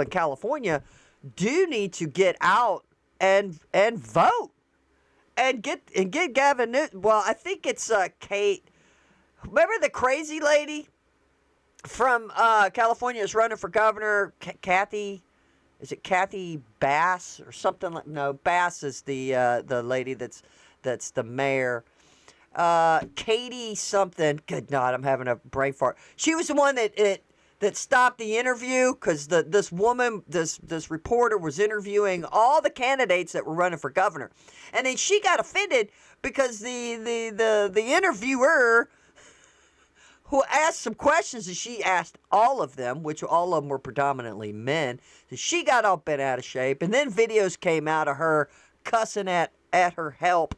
in California do need to get out and vote and get Gavin Newsom. Well, I think it's Kate. Remember the crazy lady from California is running for governor? Kathy, is it Kathy Bass or something like? No, Bass is the lady that's the mayor. Katie something. Good God, I'm having a brain fart. She was the one that stopped the interview because this woman, this reporter was interviewing all the candidates that were running for governor, and then she got offended because the interviewer who asked some questions, and she asked all of them, which all of them were predominantly men. So she got all bent out of shape, and then videos came out of her cussing at her help,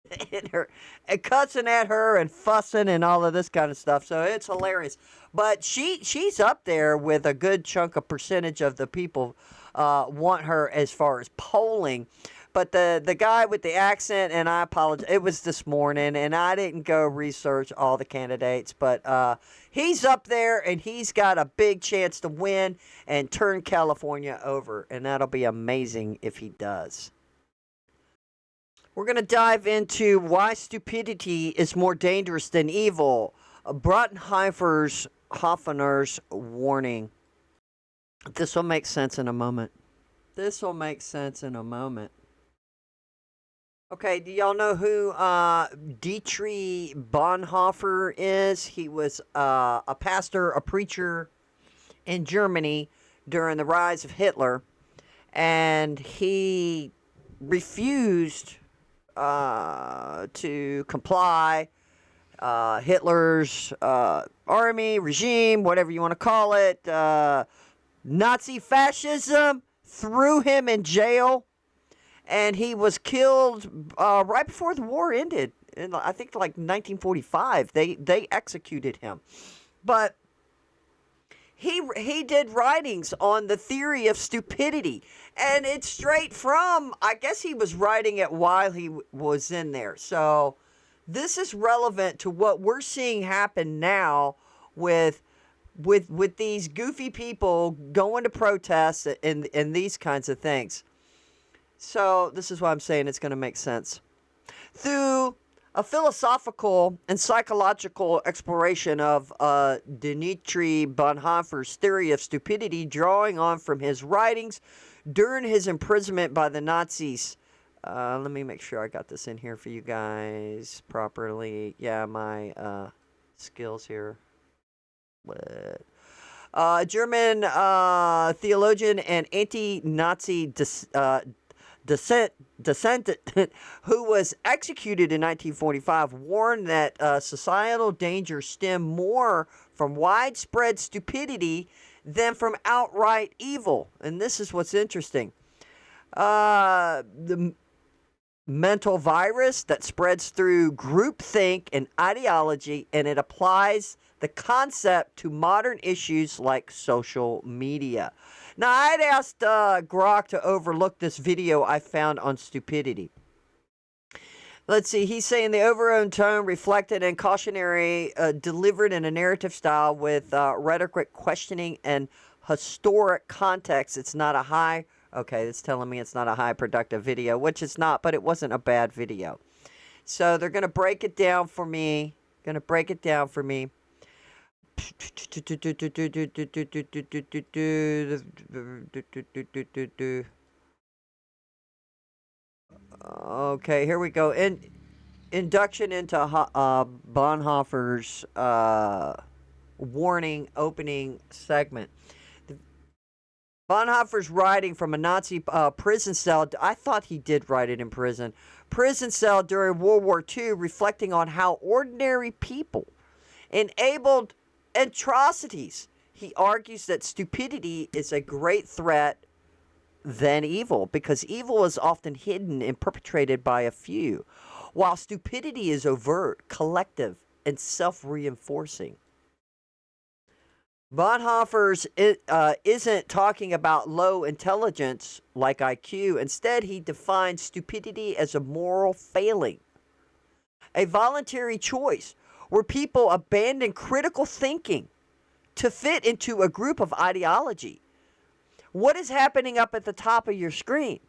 and cussing at her and fussing and all of this kind of stuff. So it's hilarious. But she's up there with a good chunk of percentage of the people want her as far as polling. But the guy with the accent, and I apologize, it was this morning, and I didn't go research all the candidates, but he's up there, and he's got a big chance to win and turn California over, and that'll be amazing if he does. We're going to dive into why stupidity is more dangerous than evil. Brottenheimer's warning. This will make sense in a moment. Okay, do y'all know who Dietrich Bonhoeffer is? He was a pastor, a preacher in Germany during the rise of Hitler, and he refused to comply. Hitler's army, regime, whatever you want to call it, Nazi fascism, threw him in jail. And he was killed right before the war ended. In, I think like 1945. They executed him. But he did writings on the theory of stupidity. And it's straight from, I guess he was writing it while he was in there. So this is relevant to what we're seeing happen now with these goofy people going to protests and these kinds of things. So this is why I'm saying it's going to make sense. Through a philosophical and psychological exploration of Dietrich Bonhoeffer's theory of stupidity, drawing on from his writings during his imprisonment by the Nazis. Let me make sure I got this in here for you guys properly. Yeah, my skills here. What? German theologian and anti-Nazi descendant who was executed in 1945 warned that societal dangers stem more from widespread stupidity than from outright evil. And this is what's interesting. The mental virus that spreads through groupthink and ideology, and it applies the concept to modern issues like social media. Now, I'd asked Grok to overlook this video I found on stupidity. Let's see, he's saying the overall tone reflected and cautionary, delivered in a narrative style with rhetoric questioning and historic context. It's not a high, okay, it's telling me it's not a high productive video, which it's not, but it wasn't a bad video. So they're going to break it down for me. Okay, here we go. Induction into Bonhoeffer's warning opening segment. Bonhoeffer's writing from a Nazi prison cell. I thought he did write it in prison. Prison cell during World War II, reflecting on how ordinary people enabled atrocities. He argues that stupidity is a great threat than evil, because evil is often hidden and perpetrated by a few, while stupidity is overt, collective, and self-reinforcing. Bonhoeffer's isn't talking about low intelligence like IQ. Instead, he defines stupidity as a moral failing, a voluntary choice where people abandon critical thinking to fit into a group of ideology. What is happening up at the top of your screen?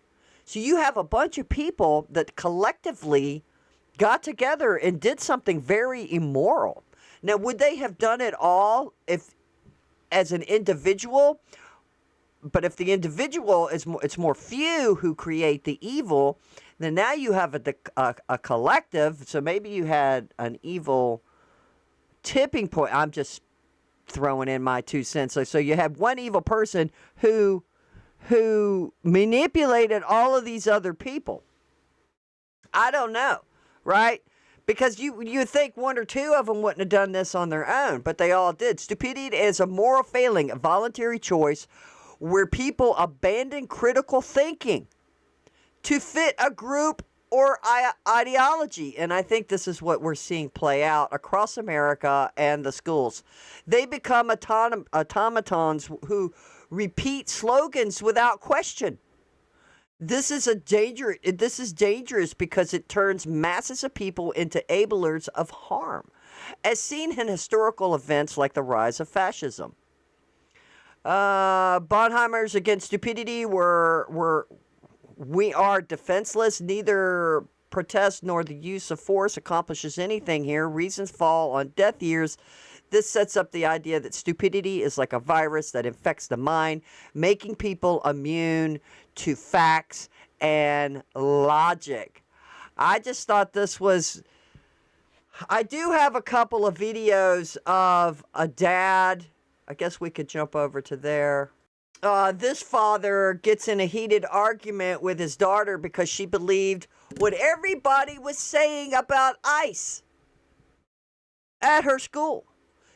So you have a bunch of people that collectively got together and did something very immoral. Now, would they have done it all if as an individual? But if the individual is more, it's more few who create the evil, then now you have a collective. So maybe you had an evil tipping point. I'm just throwing in my 2 cents. So you have one evil person who manipulated all of these other people. I don't know, right? Because you think one or two of them wouldn't have done this on their own, but they all did. Stupidity is a moral failing, a voluntary choice where people abandon critical thinking to fit a group or ideology. And I think this is what we're seeing play out across America and the schools. They become automatons who repeat slogans without question. This is dangerous because it turns masses of people into enablers of harm, as seen in historical events like the rise of fascism. Bonhoeffer's against stupidity were we are defenseless. Neither protest nor the use of force accomplishes anything here. Reasons fall on deaf ears. This sets up the idea that stupidity is like a virus that infects the mind, making people immune to facts and logic. I just thought this was... I do have a couple of videos of a dad. I guess we could jump over to there. This father gets in a heated argument with his daughter because she believed what everybody was saying about ICE at her school.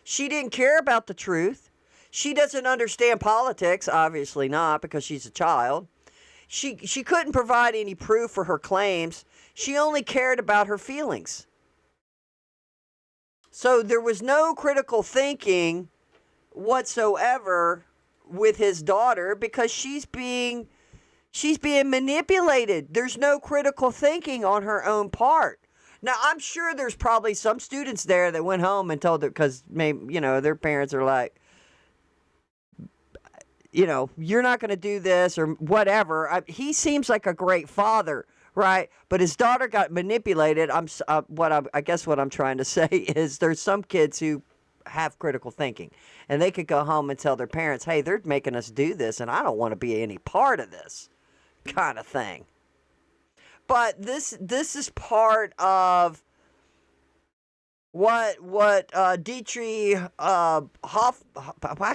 She didn't care about the truth. She doesn't understand politics, obviously not, because she's a child. She couldn't provide any proof for her claims. She only cared about her feelings. So there was no critical thinking whatsoever with his daughter because she's being manipulated. There's no critical thinking on her own part. Now, I'm sure there's probably some students there that went home and told her, because maybe, their parents are like, you're not going to do this or whatever. He seems like a great father, right? But his daughter got manipulated. I guess what I'm trying to say is there's some kids who have critical thinking, and they could go home and tell their parents, hey, they're making us do this, and I don't want to be any part of this kind of thing. But this is part of what Dietrich why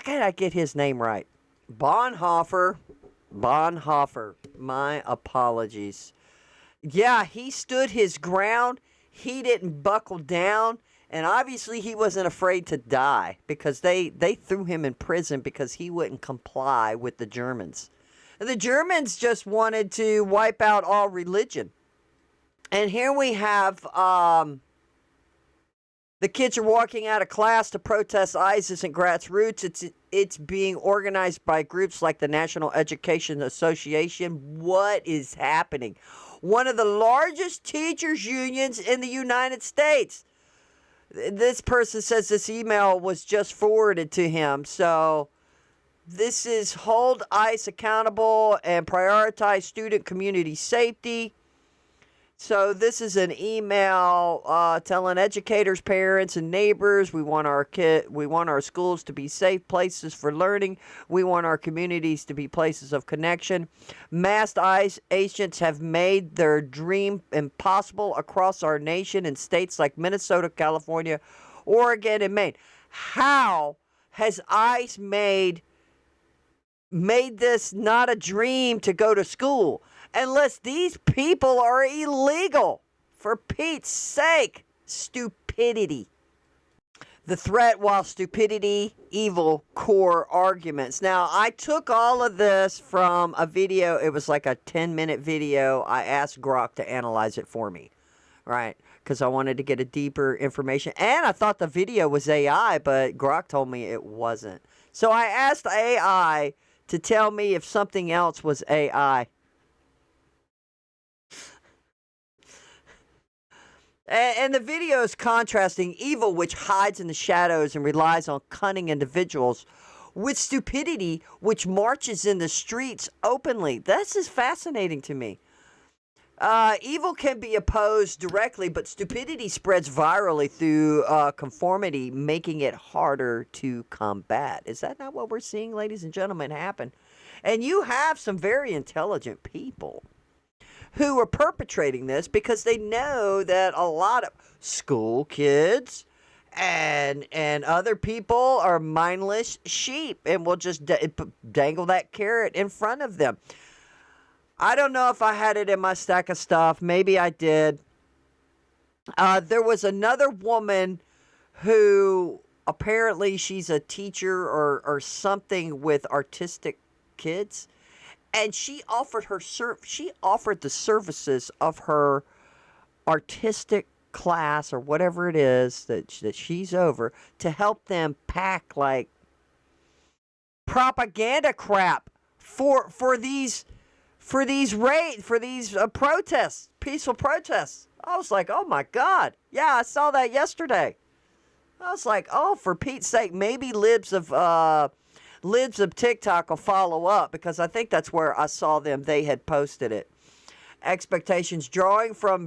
can't I get his name right? Bonhoeffer. My apologies. Yeah, he stood his ground. He didn't buckle down. And obviously he wasn't afraid to die because they threw him in prison because he wouldn't comply with the Germans. And the Germans just wanted to wipe out all religion. And here we have the kids are walking out of class to protest ISIS and grassroots. It's being organized by groups like the National Education Association. What is happening? One of the largest teachers' unions in the United States. This person says this email was just forwarded to him. So this is hold ICE accountable and prioritize student community safety. So this is an email telling educators, parents, and neighbors we want our schools to be safe places for learning. We want our communities to be places of connection. Masked ICE agents have made their dream impossible across our nation in states like Minnesota, California, Oregon, and Maine. How has ICE made this not a dream to go to school? Unless these people are illegal. For Pete's sake, stupidity. The threat while stupidity, evil, core arguments. Now, I took all of this from a video. It was like a 10-minute video. I asked Grok to analyze it for me, right? because I wanted to get a deeper information. And I thought the video was AI, but Grok told me it wasn't. So I asked AI to tell me if something else was AI. And the video is contrasting evil, which hides in the shadows and relies on cunning individuals, with stupidity, which marches in the streets openly. This is fascinating to me. Evil can be opposed directly, but stupidity spreads virally through conformity, making it harder to combat. Is that not what we're seeing, ladies and gentlemen, happen? And you have some very intelligent people who are perpetrating this because they know that a lot of school kids and other people are mindless sheep and will just dangle that carrot in front of them. I don't know if I had it in my stack of stuff. Maybe I did. There was another woman who apparently she's a teacher or something with autistic kids. And she offered the services of her artistic class or whatever it is that she's over to help them pack like propaganda crap for these protests, peaceful protests. I was like, oh my God, yeah, I saw that yesterday. I was like, oh, for Pete's sake, maybe libs of TikTok will follow up because I think that's where I saw them. They had posted it. Expectations drawing from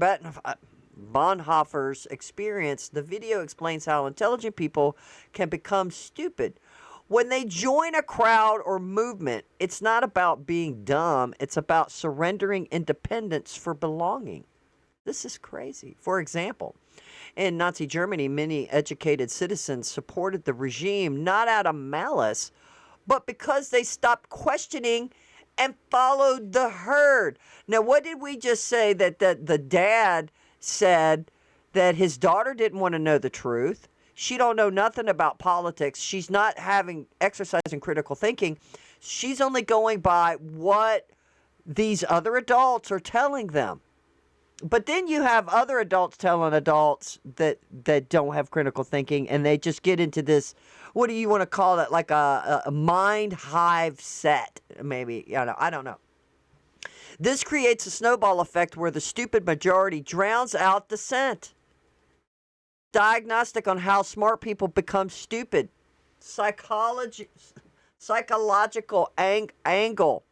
Bonhoeffer's experience, the video explains how intelligent people can become stupid. When they join a crowd or movement, it's not about being dumb. It's about surrendering independence for belonging. This is crazy. For example, in Nazi Germany, many educated citizens supported the regime not out of malice, but because they stopped questioning and followed the herd. Now, what did we just say that the dad said that his daughter didn't want to know the truth? She don't know nothing about politics. She's not exercising critical thinking. She's only going by what these other adults are telling them. But then you have other adults telling adults that don't have critical thinking, and they just get into this, what do you want to call that, like a mind hive set, maybe. I don't know. This creates a snowball effect where the stupid majority drowns out dissent. Diagnostic on how smart people become stupid. Psychological angle.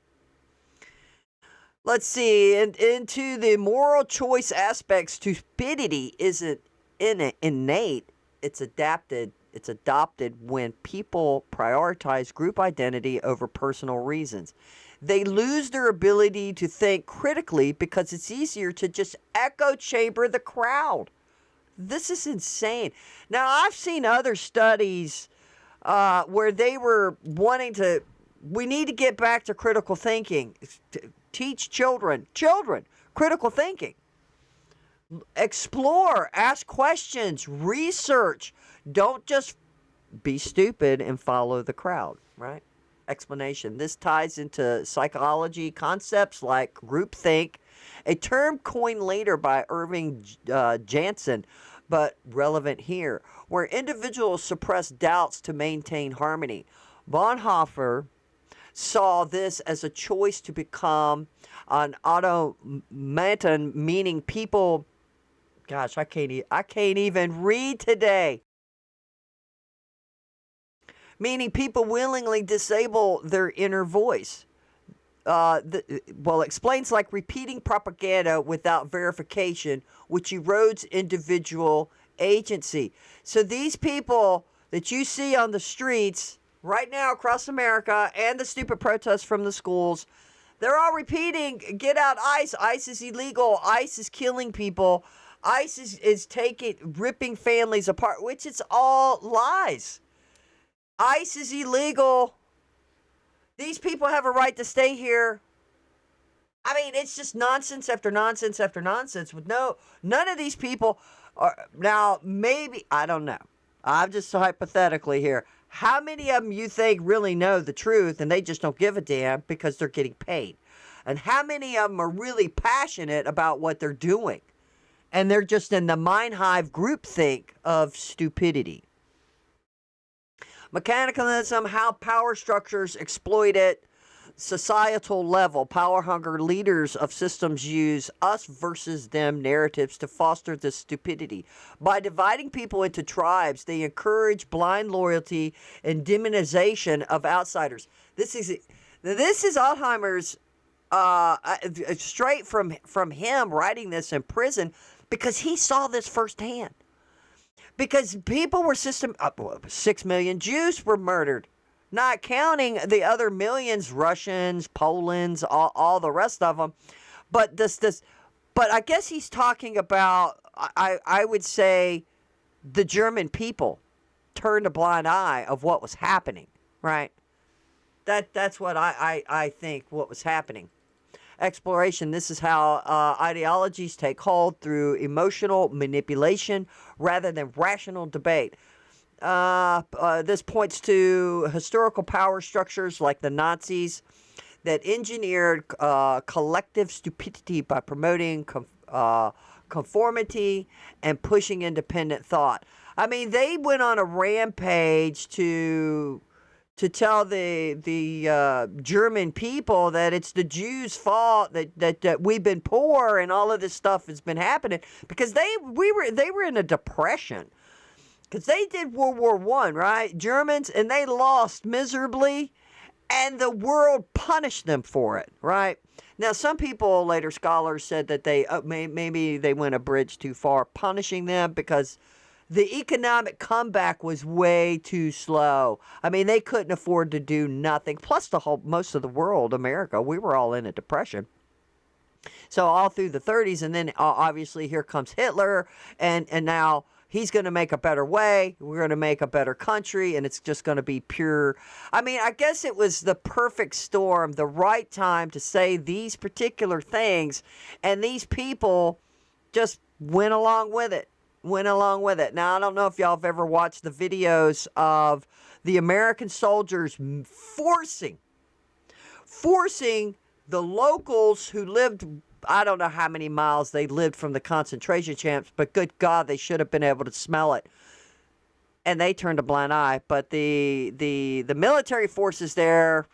Let's see, into the moral choice aspects, stupidity isn't innate, it's adapted. It's adopted when people prioritize group identity over personal reasons. They lose their ability to think critically because it's easier to just echo chamber the crowd. This is insane. Now, I've seen other studies where they were wanting to, we need to get back to critical thinking. Teach children, critical thinking. Explore, ask questions, research. Don't just be stupid and follow the crowd, right? Explanation. This ties into psychology concepts like groupthink, a term coined later by Irving Jansen, but relevant here, where individuals suppress doubts to maintain harmony. Bonhoeffer saw this as a choice to become an automaton, meaning people, gosh, I can't even read today. Meaning people willingly disable their inner voice. Explains like repeating propaganda without verification, which erodes individual agency. So these people that you see on the streets right now across America and the stupid protests from the schools, they're all repeating, get out ICE. ICE is illegal. ICE is killing people. ICE is ripping families apart, which it's all lies. ICE is illegal. These people have a right to stay here. I mean, it's just nonsense after nonsense after nonsense with none of these people are, now maybe, I don't know. I'm just hypothetically here. How many of them you think really know the truth and they just don't give a damn because they're getting paid? And how many of them are really passionate about what they're doing And they're just in the mind hive groupthink of stupidity. Mechanicalism, how power structures exploit it. Societal level, power hunger leaders of systems use us versus them narratives to foster this stupidity. By dividing people into tribes, they encourage blind loyalty and demonization of outsiders. This is Alzheimer's, straight from him writing this in prison, because he saw this firsthand. Because people were 6 million Jews were murdered, not counting the other millions, Russians, Polands, all the rest of them. But but I guess he's talking about, I would say, the German people turned a blind eye of what was happening, right? That's what I think what was happening. Exploration, this is how ideologies take hold through emotional manipulation rather than rational debate. This points to historical power structures like the Nazis that engineered collective stupidity by promoting conformity and pushing independent thought. I mean, they went on a rampage to tell the German people that it's the Jews' fault that we've been poor and all of this stuff has been happening, because they were in a depression. Because they did World War I, right? Germans, and they lost miserably, and the world punished them for it, right? Now, some people, later scholars, said that maybe they went a bridge too far punishing them, because the economic comeback was way too slow. I mean, they couldn't afford to do nothing. Plus, most of the world, America, we were all in a depression. So all through the 30s, and then obviously here comes Hitler, and now he's going to make a better way. We're going to make a better country, and it's just going to be pure. I mean, I guess it was the perfect storm, the right time to say these particular things, and these people just went along with it. Now, I don't know if y'all have ever watched the videos of the American soldiers forcing the locals who lived, I don't know how many miles they lived from the concentration camps, but good God, they should have been able to smell it. And they turned a blind eye. But the military forces there,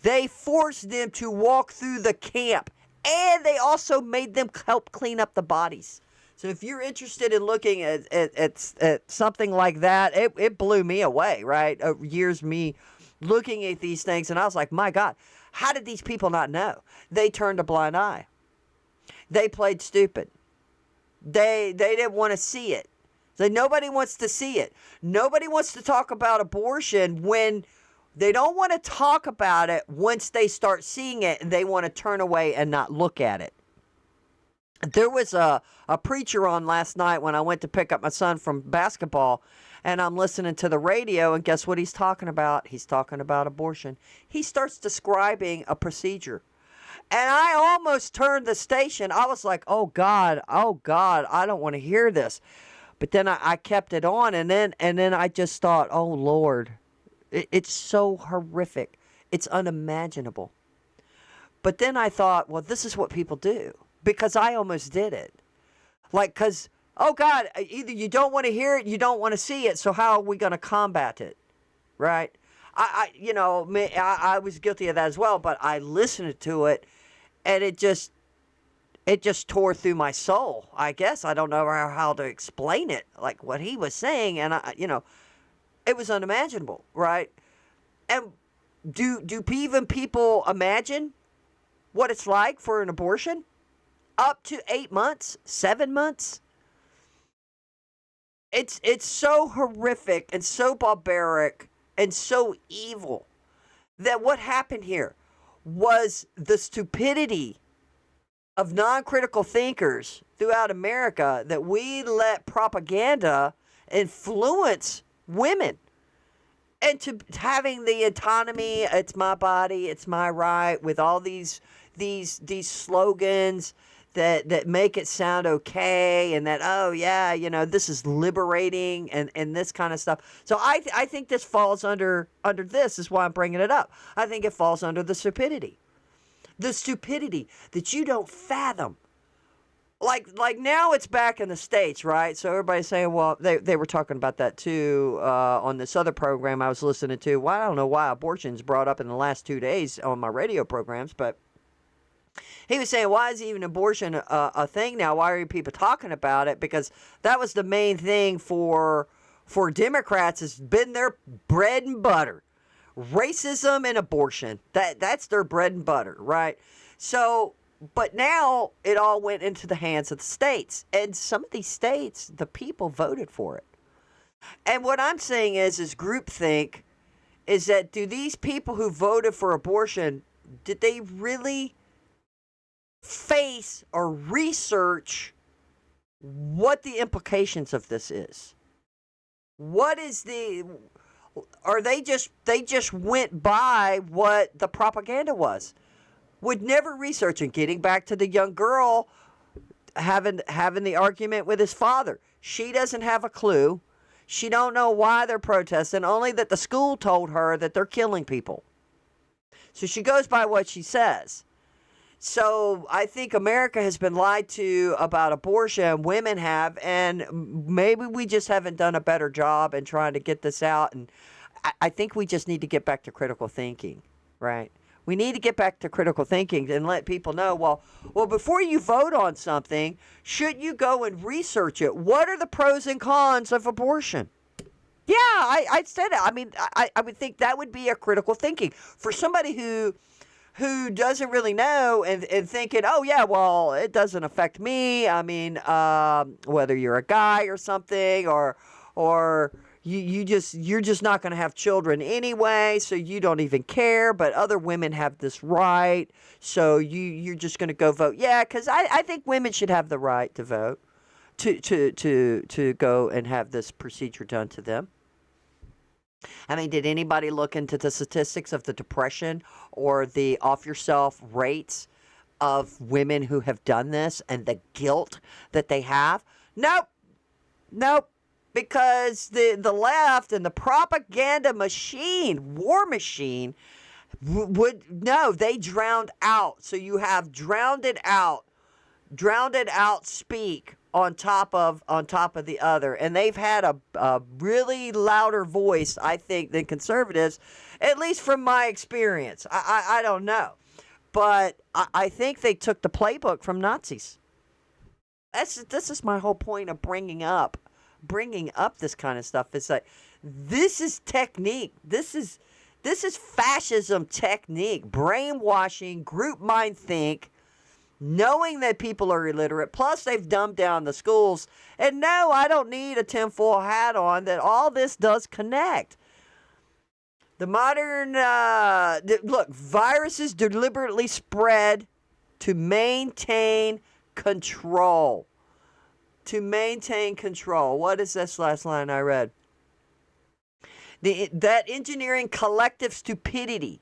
they forced them to walk through the camp. And they also made them help clean up the bodies. So if you're interested in looking at something like that, it blew me away, right? Years me looking at these things, and I was like, my God, how did these people not know? They turned a blind eye. They played stupid. They didn't want to see it. So nobody wants to see it. Nobody wants to talk about abortion when they don't want to talk about it once they start seeing it, and they want to turn away and not look at it. There was a preacher on last night when I went to pick up my son from basketball, and I'm listening to the radio, and guess what he's talking about? He's talking about abortion. He starts describing a procedure. And I almost turned the station. I was like, oh God, I don't want to hear this. But then I kept it on, and then I just thought, oh Lord, it's so horrific. It's unimaginable. But then I thought, well, this is what people do. Because I almost did it. Because, oh God, either you don't want to hear it, you don't want to see it, so how are we going to combat it? Right? I was guilty of that as well, but I listened to it, and it just tore through my soul, I guess. I don't know how to explain it, like what he was saying, and it was unimaginable, right? And do even people imagine what it's like for an abortion? Up to 8 months, 7 months. It's so horrific and so barbaric and so evil that what happened here was the stupidity of non-critical thinkers throughout America, that we let propaganda influence women into having the autonomy. It's my body, it's my right, with all these slogans that make it sound okay, and that, oh yeah, this is liberating, and this kind of stuff. So I think this falls under this, is why I'm bringing it up. I think it falls under the stupidity that you don't fathom like now it's back in the States, right? So everybody's saying, well, they were talking about that too on this other program I was listening to. Well, I don't know why abortion's brought up in the last 2 days on my radio programs, but he was saying, why is even abortion a thing now? Why are people talking about it? Because that was the main thing for Democrats, has been their bread and butter. Racism and abortion. That's their bread and butter, right? So, but now it all went into the hands of the states. And some of these states, the people voted for it. And what I'm saying is groupthink is that, do these people who voted for abortion, did they really face or research what the implications of this is? What is or they just went by what the propaganda was? Would never research. And getting back to the young girl having the argument with his father, she doesn't have a clue. She don't know why they're protesting, only that the school told her that they're killing people. So she goes by what she says. So I think America has been lied to about abortion. Women have, and maybe we just haven't done a better job in trying to get this out. And I think we just need to get back to critical thinking, right? We need to get back to critical thinking and let people know, well, before you vote on something, should you go and research it? What are the pros and cons of abortion? Yeah, I said it. I mean, I would think that would be a critical thinking for somebody who doesn't really know and thinking, oh yeah, well, it doesn't affect me. I mean, whether you're a guy or something, or you're just not going to have children anyway, so you don't even care. But other women have this right, so you're just going to go vote. Yeah, because I think women should have the right to vote, to go and have this procedure done to them. I mean, did anybody look into the statistics of the depression or the off-yourself rates of women who have done this and the guilt that they have? Nope. Because the left and the propaganda machine, war machine, they drowned out. So you have drowned it out speak on top of the other, and they've had a really louder voice, I think, than conservatives, at least from my experience. I don't know, but I think they took the playbook from Nazis. This is my whole point of bringing up this kind of stuff. It's like, this is technique. This is fascism technique, brainwashing, group mind think, knowing that people are illiterate. Plus, they've dumbed down the schools. And no, I don't need a tinfoil hat on that all this does connect. The modern, viruses deliberately spread to maintain control. To maintain control. What is this last line I read? That engineering collective stupidity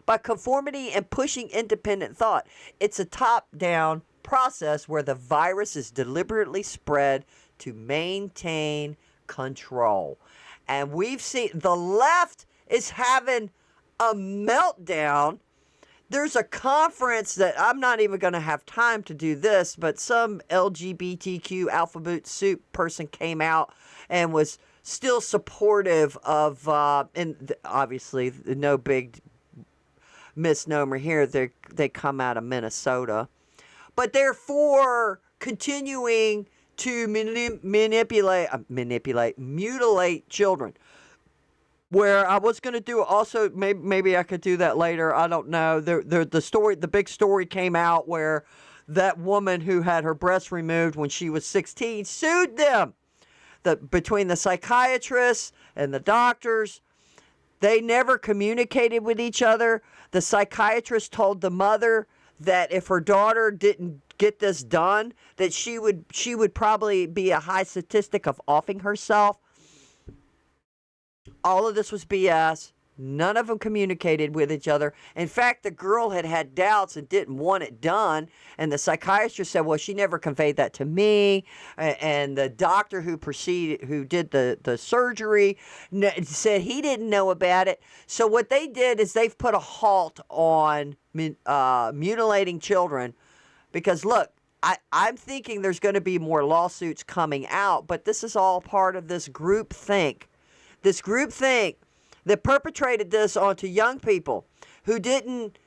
by conformity and pushing independent thought. It's a top-down process where the virus is deliberately spread to maintain control. And we've seen the left is having a meltdown. There's a conference that I'm not even going to have time to do this, but some LGBTQ alphabet soup person came out and was still supportive of, and obviously no big misnomer here, they come out of Minnesota, but they're for continuing to mutilate children. Where I was going to do also, maybe I could do that later, I don't know. The big story came out where that woman who had her breasts removed when she was 16 sued them. Between the psychiatrists and the doctors, they never communicated with each other. The psychiatrist told the mother that if her daughter didn't get this done, that she would probably be a high statistic of offing herself. All of this was BS. None of them communicated with each other. In fact, the girl had doubts and didn't want it done. And the psychiatrist said, well, she never conveyed that to me. And the doctor who did the surgery said he didn't know about it. So what they did is they've put a halt on mutilating children. Because look, I'm thinking there's going to be more lawsuits coming out, but this is all part of this group think. This group think that perpetrated this onto young people who didn't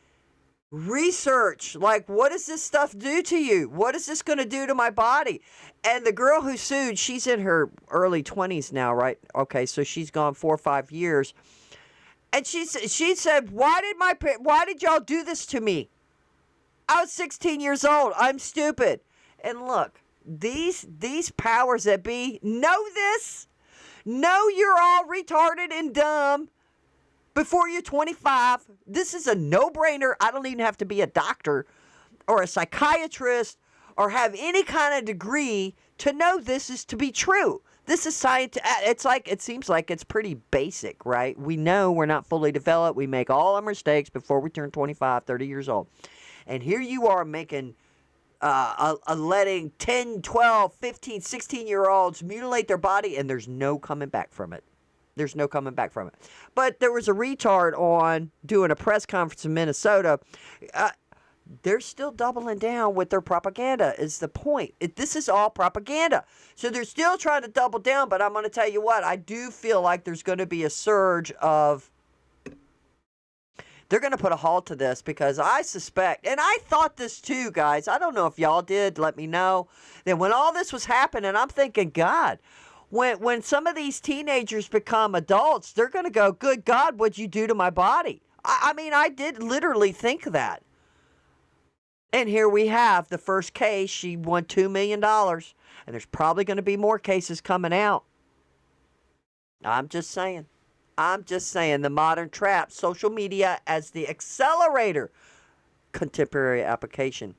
research, like, what does this stuff do to you? What is this going to do to my body? And the girl who sued, she's in her early 20s now, right? Okay, so she's gone 4 or 5 years. And she said, why did y'all do this to me? I was 16 years old. I'm stupid. And look, these powers that be know this. Know you're all retarded and dumb before you're 25. This is a no-brainer. I don't even have to be a doctor or a psychiatrist or have any kind of degree to know this is to be true. This is science. It seems like it's pretty basic, right? We know we're not fully developed. We make all our mistakes before we turn 25, 30 years old. And here you are making, letting 10, 12, 15, 16-year-olds mutilate their body, and there's no coming back from it. There's no coming back from it. But there was a retard on doing a press conference in Minnesota. They're still doubling down with their propaganda is the point. This is all propaganda. So they're still trying to double down, but I'm going to tell you what, I do feel like there's going to be a surge of, they're going to put a halt to this because I suspect, and I thought this too, guys. I don't know if y'all did. Let me know. That when all this was happening, I'm thinking, God, when some of these teenagers become adults, they're going to go, good God, what'd you do to my body? I mean, I did literally think that. And here we have the first case. She won $2 million. And there's probably going to be more cases coming out. I'm just saying. The modern trap. Social media as the accelerator. Contemporary application.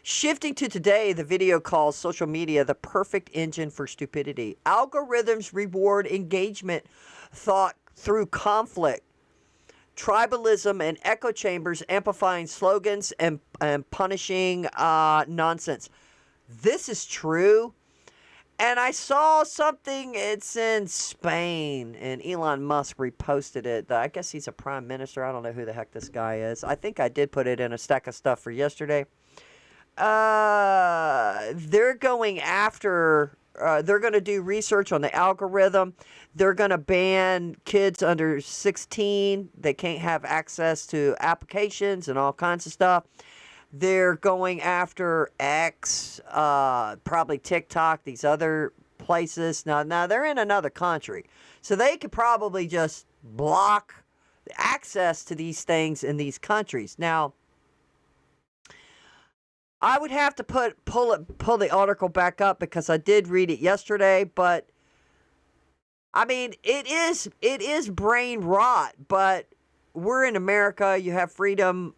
Shifting to today, the video calls social media the perfect engine for stupidity. Algorithms reward engagement thought through conflict. Tribalism and echo chambers amplifying slogans and punishing nonsense. This is true. And I saw something, it's in Spain, and Elon Musk reposted it. I guess he's a prime minister. I don't know who the heck this guy is. I think I did put it in a stack of stuff for yesterday. They're going after... they're going to do research on the algorithm. They're going to ban kids under 16. They can't have access to applications and all kinds of stuff. They're going after X, probably TikTok, these other places. Now they're in another country. So they could probably just block access to these things in these countries. Now, I would have to pull the article back up because I did read it yesterday, but I mean, it is brain rot, but we're in America. You have freedom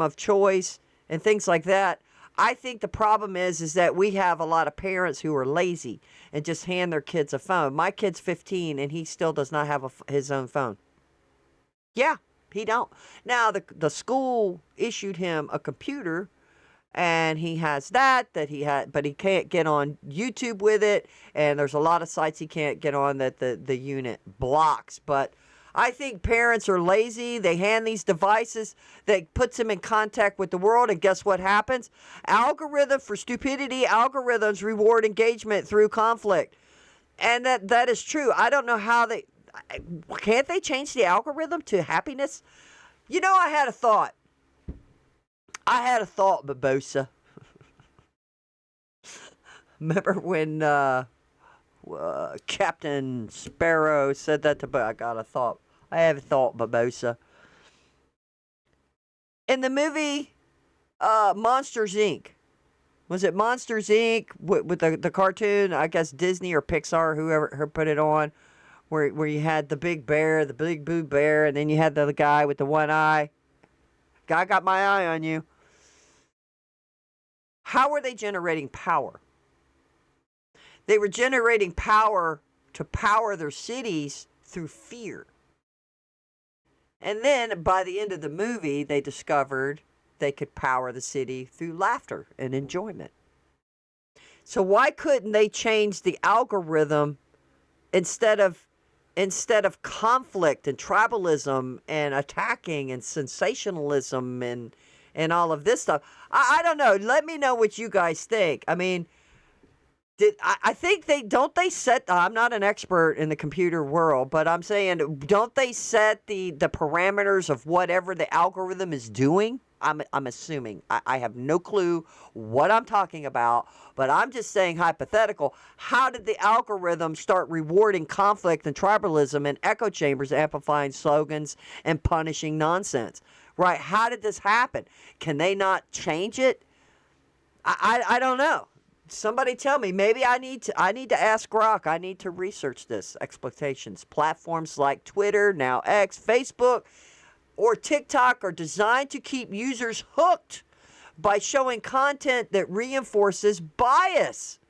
of choice and things like that. I think the problem is that we have a lot of parents who are lazy and just hand their kids a phone. My kid's 15 and he still does not have his own phone. Yeah, he don't. Now the school issued him a computer. And he has that he had, but he can't get on YouTube with it. And there's a lot of sites he can't get on that the unit blocks. But I think parents are lazy. They hand these devices that puts them in contact with the world. And guess what happens? Algorithm for stupidity. Algorithms reward engagement through conflict. And that is true. I don't know how can't they change the algorithm to happiness? You know, I had a thought, Barbosa. Remember when Captain Sparrow said that to... I have a thought, Barbosa. In the movie Monsters, Inc. Was it Monsters, Inc. with the cartoon? I guess Disney or Pixar, whoever put it on. Where you had the big bear, the big blue bear, and then you had the guy with the one eye. I got my eye on you. How were they generating power? They were generating power to power their cities through fear. And then by the end of the movie, they discovered they could power the city through laughter and enjoyment. So why couldn't they change the algorithm instead of conflict and tribalism and attacking and sensationalism and and all of this stuff. I don't know. Let me know what you guys think. I mean, I think they set, I'm not an expert in the computer world, but I'm saying, don't they set the parameters of whatever the algorithm is doing? I'm assuming. I have no clue what I'm talking about, but I'm just saying hypothetical. How did the algorithm start rewarding conflict and tribalism and echo chambers, amplifying slogans and punishing nonsense? Right? How did this happen? Can they not change it? I don't know. Somebody tell me. Maybe I need to ask Grok. I need to research this. Exploitations. Platforms like Twitter, now X, Facebook, or TikTok are designed to keep users hooked by showing content that reinforces bias.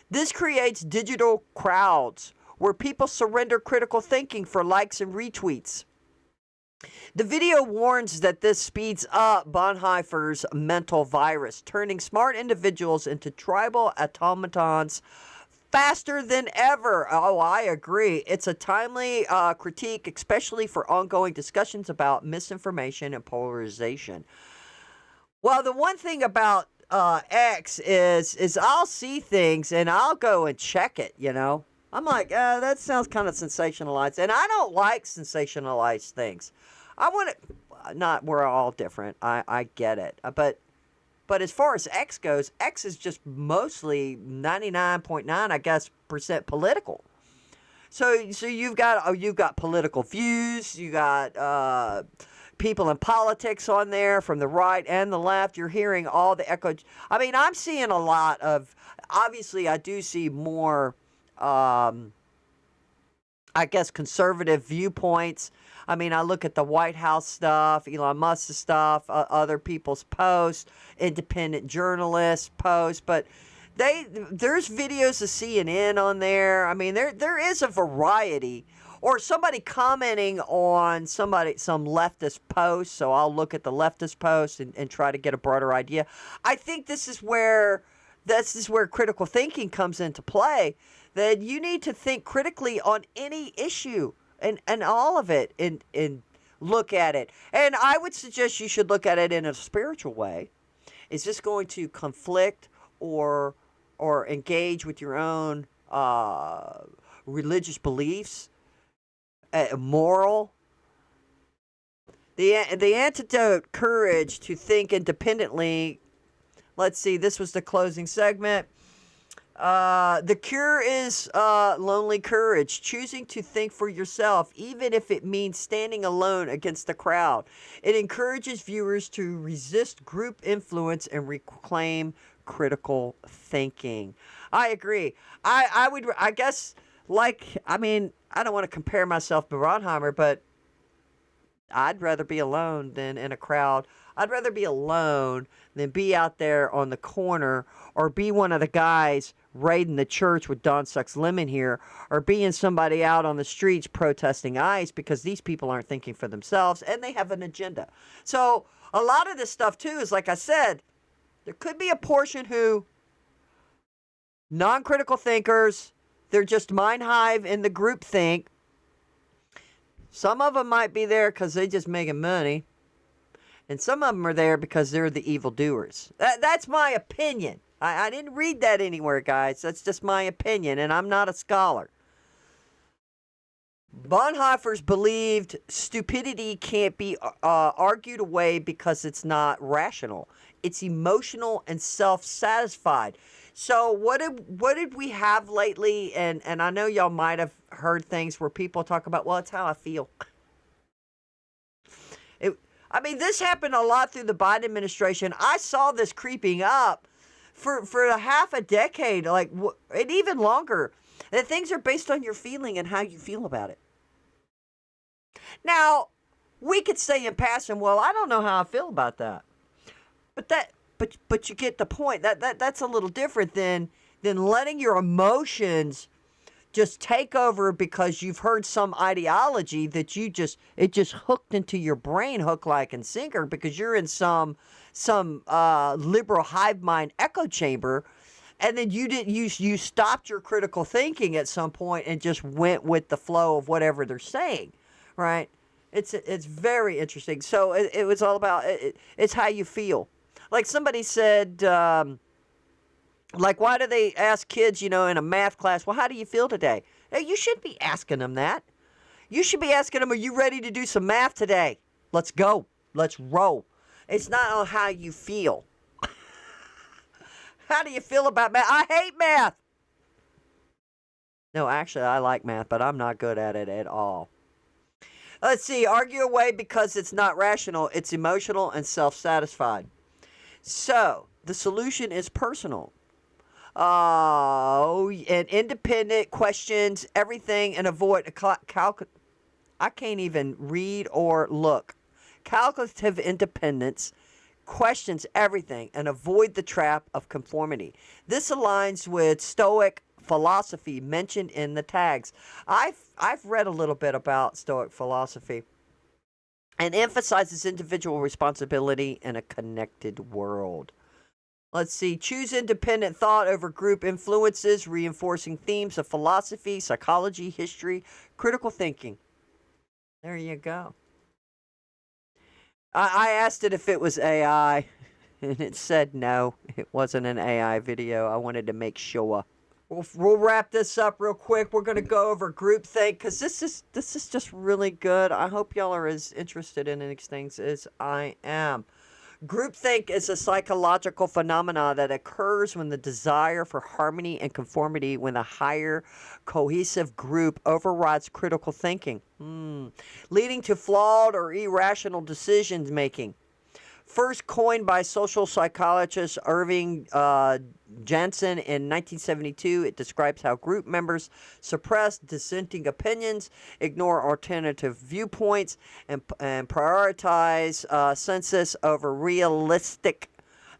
This creates digital crowds where people surrender critical thinking for likes and retweets. The video warns that this speeds up Bonhoeffer's mental virus, turning smart individuals into tribal automatons faster than ever. Oh, I agree. It's a timely critique, especially for ongoing discussions about misinformation and polarization. Well, the one thing about X is I'll see things and I'll go and check it, you know. I'm like, that sounds kind of sensationalized. And I don't like sensationalized things. I want to, not, we're all different. I get it. But as far as X goes, X is just mostly 99.9, I guess, percent political. So you've got political views, you got people in politics on there from the right and the left. You're hearing all the echo. I mean, I'm seeing a lot of. Obviously, I do see more. I guess conservative viewpoints. I mean, I look at the White House stuff, Elon Musk's stuff, other people's posts, independent journalists' posts, but there's videos of CNN on there. I mean, there is a variety. Or somebody commenting on some leftist post, so I'll look at the leftist post and try to get a broader idea. I think this is where critical thinking comes into play. That you need to think critically on any issue and all of it and look at it. And I would suggest you should look at it in a spiritual way. Is this going to conflict or engage with your own religious beliefs, moral? The antidote, courage to think independently. Let's see, this was the closing segment. The cure is lonely courage, choosing to think for yourself, even if it means standing alone against the crowd. It encourages viewers to resist group influence and reclaim critical thinking. I agree. I guess, I don't want to compare myself to Ronheimer, but I'd rather be alone than in a crowd. I'd rather be alone than be out there on the corner or be one of the guys raiding the church with Don Sucks Lemon here, or being somebody out on the streets protesting ICE, because these people aren't thinking for themselves and they have an agenda. So a lot of this stuff too is, like I said, there could be a portion who non-critical thinkers, they're just mind hive in the group think. Some of them might be there because they just making money. And some of them are there because they're the evildoers. That's my opinion. I didn't read that anywhere, guys. That's just my opinion, and I'm not a scholar. Bonhoeffer's believed stupidity can't be argued away because it's not rational. It's emotional and self-satisfied. So what did we have lately? And I know y'all might have heard things where people talk about, well, it's how I feel. This happened a lot through the Biden administration. I saw this creeping up for a half a decade, and even longer. That things are based on your feeling and how you feel about it. Now, we could say in passing, well, I don't know how I feel about that. But you get the point. That's a little different than letting your emotions just take over because you've heard some ideology that it just hooked into your brain, hook, like, and sinker, because you're in some liberal hive mind echo chamber, and then you stopped your critical thinking at some point and just went with the flow of whatever they're saying, right? It's very interesting. So it was all about it's how you feel. Like somebody said, like why do they ask kids, in a math class, well, how do you feel today? Hey, you shouldn't be asking them that. You should be asking them, are you ready to do some math today? Let's go. Let's roll. It's not on how you feel. How do you feel about math? I hate math. No, actually, I like math, but I'm not good at it at all. Let's see. Argue away because it's not rational. It's emotional and self-satisfied. So, the solution is personal. And independent questions, everything, and avoid I can't even read or look. Calculative independence questions everything and avoid the trap of conformity. This aligns with Stoic philosophy mentioned in the tags. I've read a little bit about Stoic philosophy and emphasizes individual responsibility in a connected world. Let's see. Choose independent thought over group influences, reinforcing themes of philosophy, psychology, history, critical thinking. There you go. I asked it if it was AI, and it said no, it wasn't an AI video. I wanted to make sure. We'll wrap this up real quick. We're going to go over groupthink because this is just really good. I hope y'all are as interested in these things as I am. Groupthink is a psychological phenomenon that occurs when the desire for harmony and conformity when a higher cohesive group overrides critical thinking, leading to flawed or irrational decision making. First coined by social psychologist Irving Jansen in 1972, it describes how group members suppress dissenting opinions, ignore alternative viewpoints, and prioritize census over realistic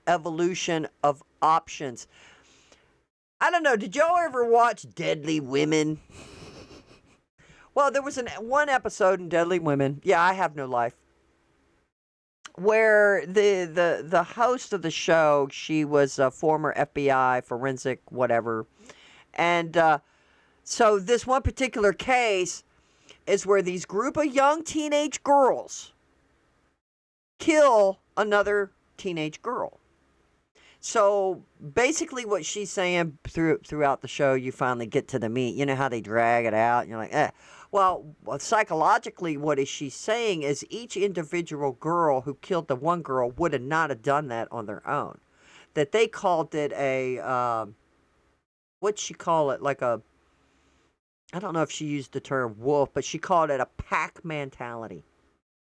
evolution of options. I don't know, did y'all ever watch Deadly Women? Well, there was one episode in Deadly Women. Yeah, I have no life. Where the host of the show, she was a former FBI forensic whatever, and so this one particular case is where these group of young teenage girls kill another teenage girl. So basically, what she's saying throughout the show, you finally get to the meat. You know how they drag it out, and you're like, eh. Well, psychologically, what is she saying is each individual girl who killed the one girl would have not have done that on their own. That they called it a, what'd she call it? Like a, I don't know if she used the term wolf, but she called it a pack mentality.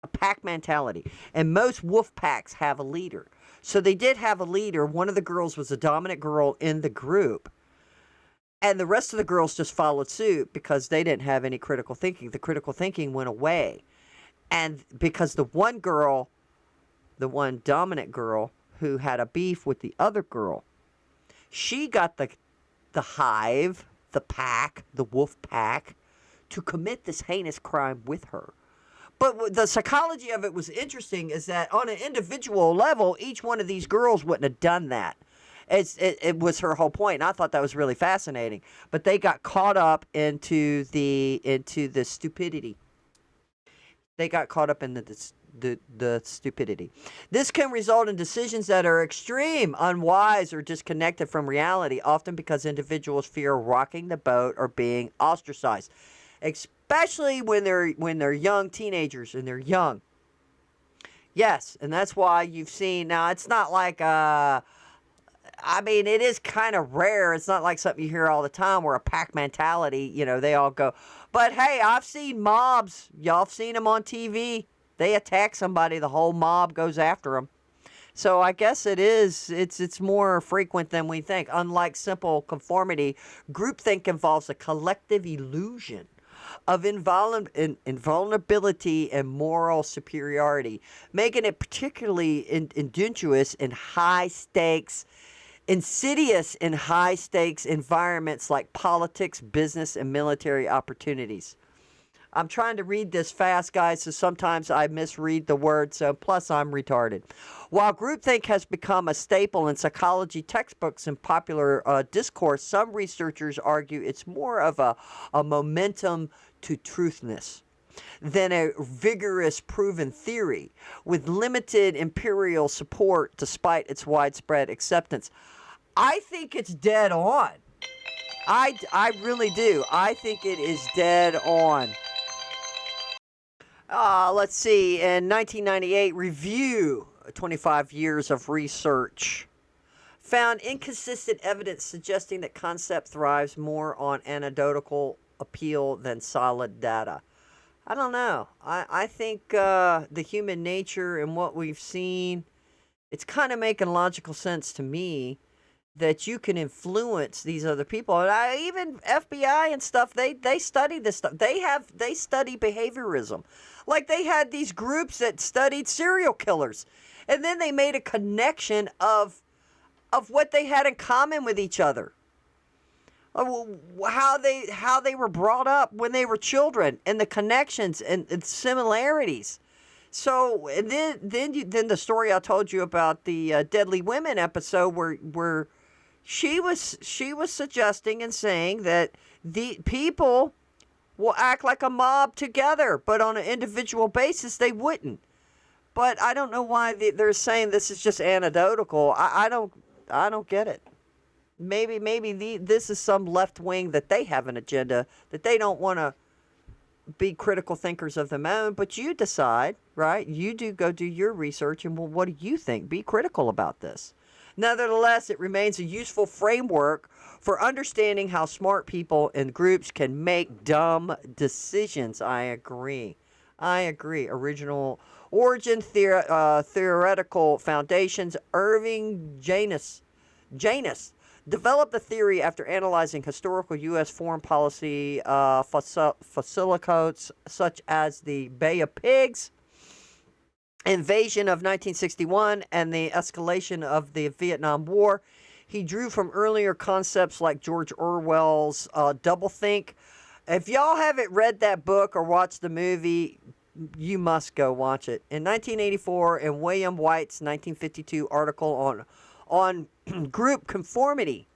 A pack mentality. And most wolf packs have a leader. So they did have a leader. One of the girls was a dominant girl in the group. And the rest of the girls just followed suit because they didn't have any critical thinking. The critical thinking went away. And because the one girl, the one dominant girl who had a beef with the other girl, she got the hive, the pack, the wolf pack, to commit this heinous crime with her. But the psychology of it was interesting is that on an individual level, each one of these girls wouldn't have done that. It was her whole point, and I thought that was really fascinating. But they got caught up into the stupidity. They got caught up in the stupidity. This can result in decisions that are extreme, unwise, or disconnected from reality, often because individuals fear rocking the boat or being ostracized, especially when they're young teenagers and they're young. Yes, and that's why you've seen now. It's not like I mean, it is kind of rare. It's not like something you hear all the time where a pack mentality, they all go. But hey, I've seen mobs. Y'all have seen them on TV. They attack somebody, the whole mob goes after them. So I guess it's more frequent than we think. Unlike simple conformity, groupthink involves a collective illusion of invulnerability and moral superiority, making it particularly insidious in high-stakes environments like politics, business, and military opportunities. I'm trying to read this fast, guys, so sometimes I misread the words, so plus I'm retarded. While groupthink has become a staple in psychology textbooks and popular discourse, some researchers argue it's more of a momentum to truthness. than a vigorous proven theory with limited empirical support despite its widespread acceptance. I think it's dead on. I really do. I think it is dead on. Let's see. In 1998, review 25 years of research found inconsistent evidence suggesting that concept thrives more on anecdotal appeal than solid data. I don't know. I think the human nature and what we've seen, it's kind of making logical sense to me that you can influence these other people. And even FBI and stuff, they study this stuff. They study behaviorism. Like they had these groups that studied serial killers. And then they made a connection of what they had in common with each other. How they were brought up when they were children, and the connections and similarities. So and then the story I told you about the Deadly Women episode where she was suggesting and saying that the people will act like a mob together, but on an individual basis they wouldn't. But I don't know why they're saying this is just anecdotal. I don't get it. Maybe this is some left wing that they have an agenda that they don't want to be critical thinkers of their own. But you decide, right? You go do your research, and well, what do you think? Be critical about this. Nevertheless, it remains a useful framework for understanding how smart people and groups can make dumb decisions. I agree. Original origin theoretical foundations. Irving Janus developed the theory after analyzing historical U.S. foreign policy facilicodes such as the Bay of Pigs invasion of 1961 and the escalation of the Vietnam War. He drew from earlier concepts like George Orwell's doublethink. If y'all haven't read that book or watched the movie, you must go watch it. In 1984, in William White's 1952 article on group conformity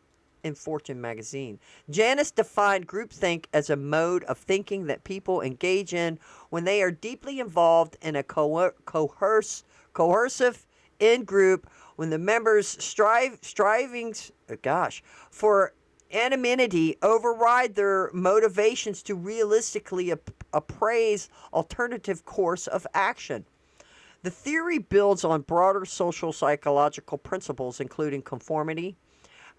in Fortune magazine, Janus defined groupthink as a mode of thinking that people engage in when they are deeply involved in a coercive in-group, when the members striving for anonymity override their motivations to realistically appraise alternative course of action. The theory builds on broader social psychological principles, including conformity,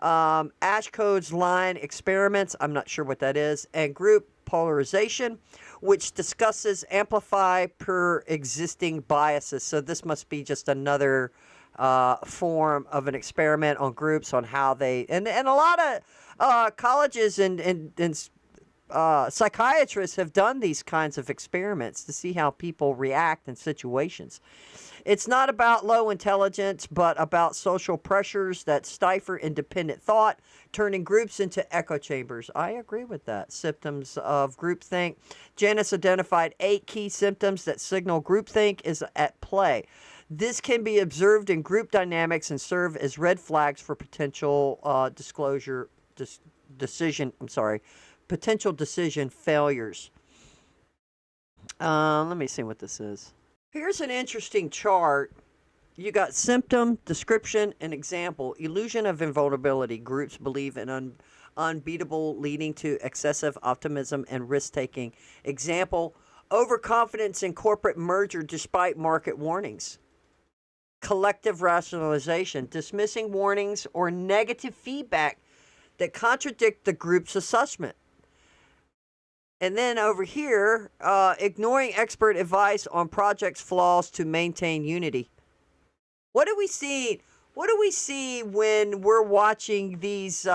Ashcode's line experiments, I'm not sure what that is, and group polarization, which discusses amplify per existing biases. So this must be just another form of an experiment on groups, on how they, and a lot of colleges and psychiatrists have done these kinds of experiments to see how people react in situations. It's not about low intelligence, but about social pressures that stifle independent thought, turning groups into echo chambers. I agree with that. Symptoms of groupthink. Janus identified 8 key symptoms that signal groupthink is at play. This can be observed in group dynamics and serve as red flags for potential potential decision failures. Let me see what this is. Here's an interesting chart. You got symptom, description, and example. Illusion of invulnerability. Groups believe in unbeatable, leading to excessive optimism and risk-taking. Example, overconfidence in corporate merger despite market warnings. Collective rationalization. Dismissing warnings or negative feedback that contradict the group's assessment. And then over here, ignoring expert advice on projects' flaws to maintain unity. What do we see? What do we see when we're watching these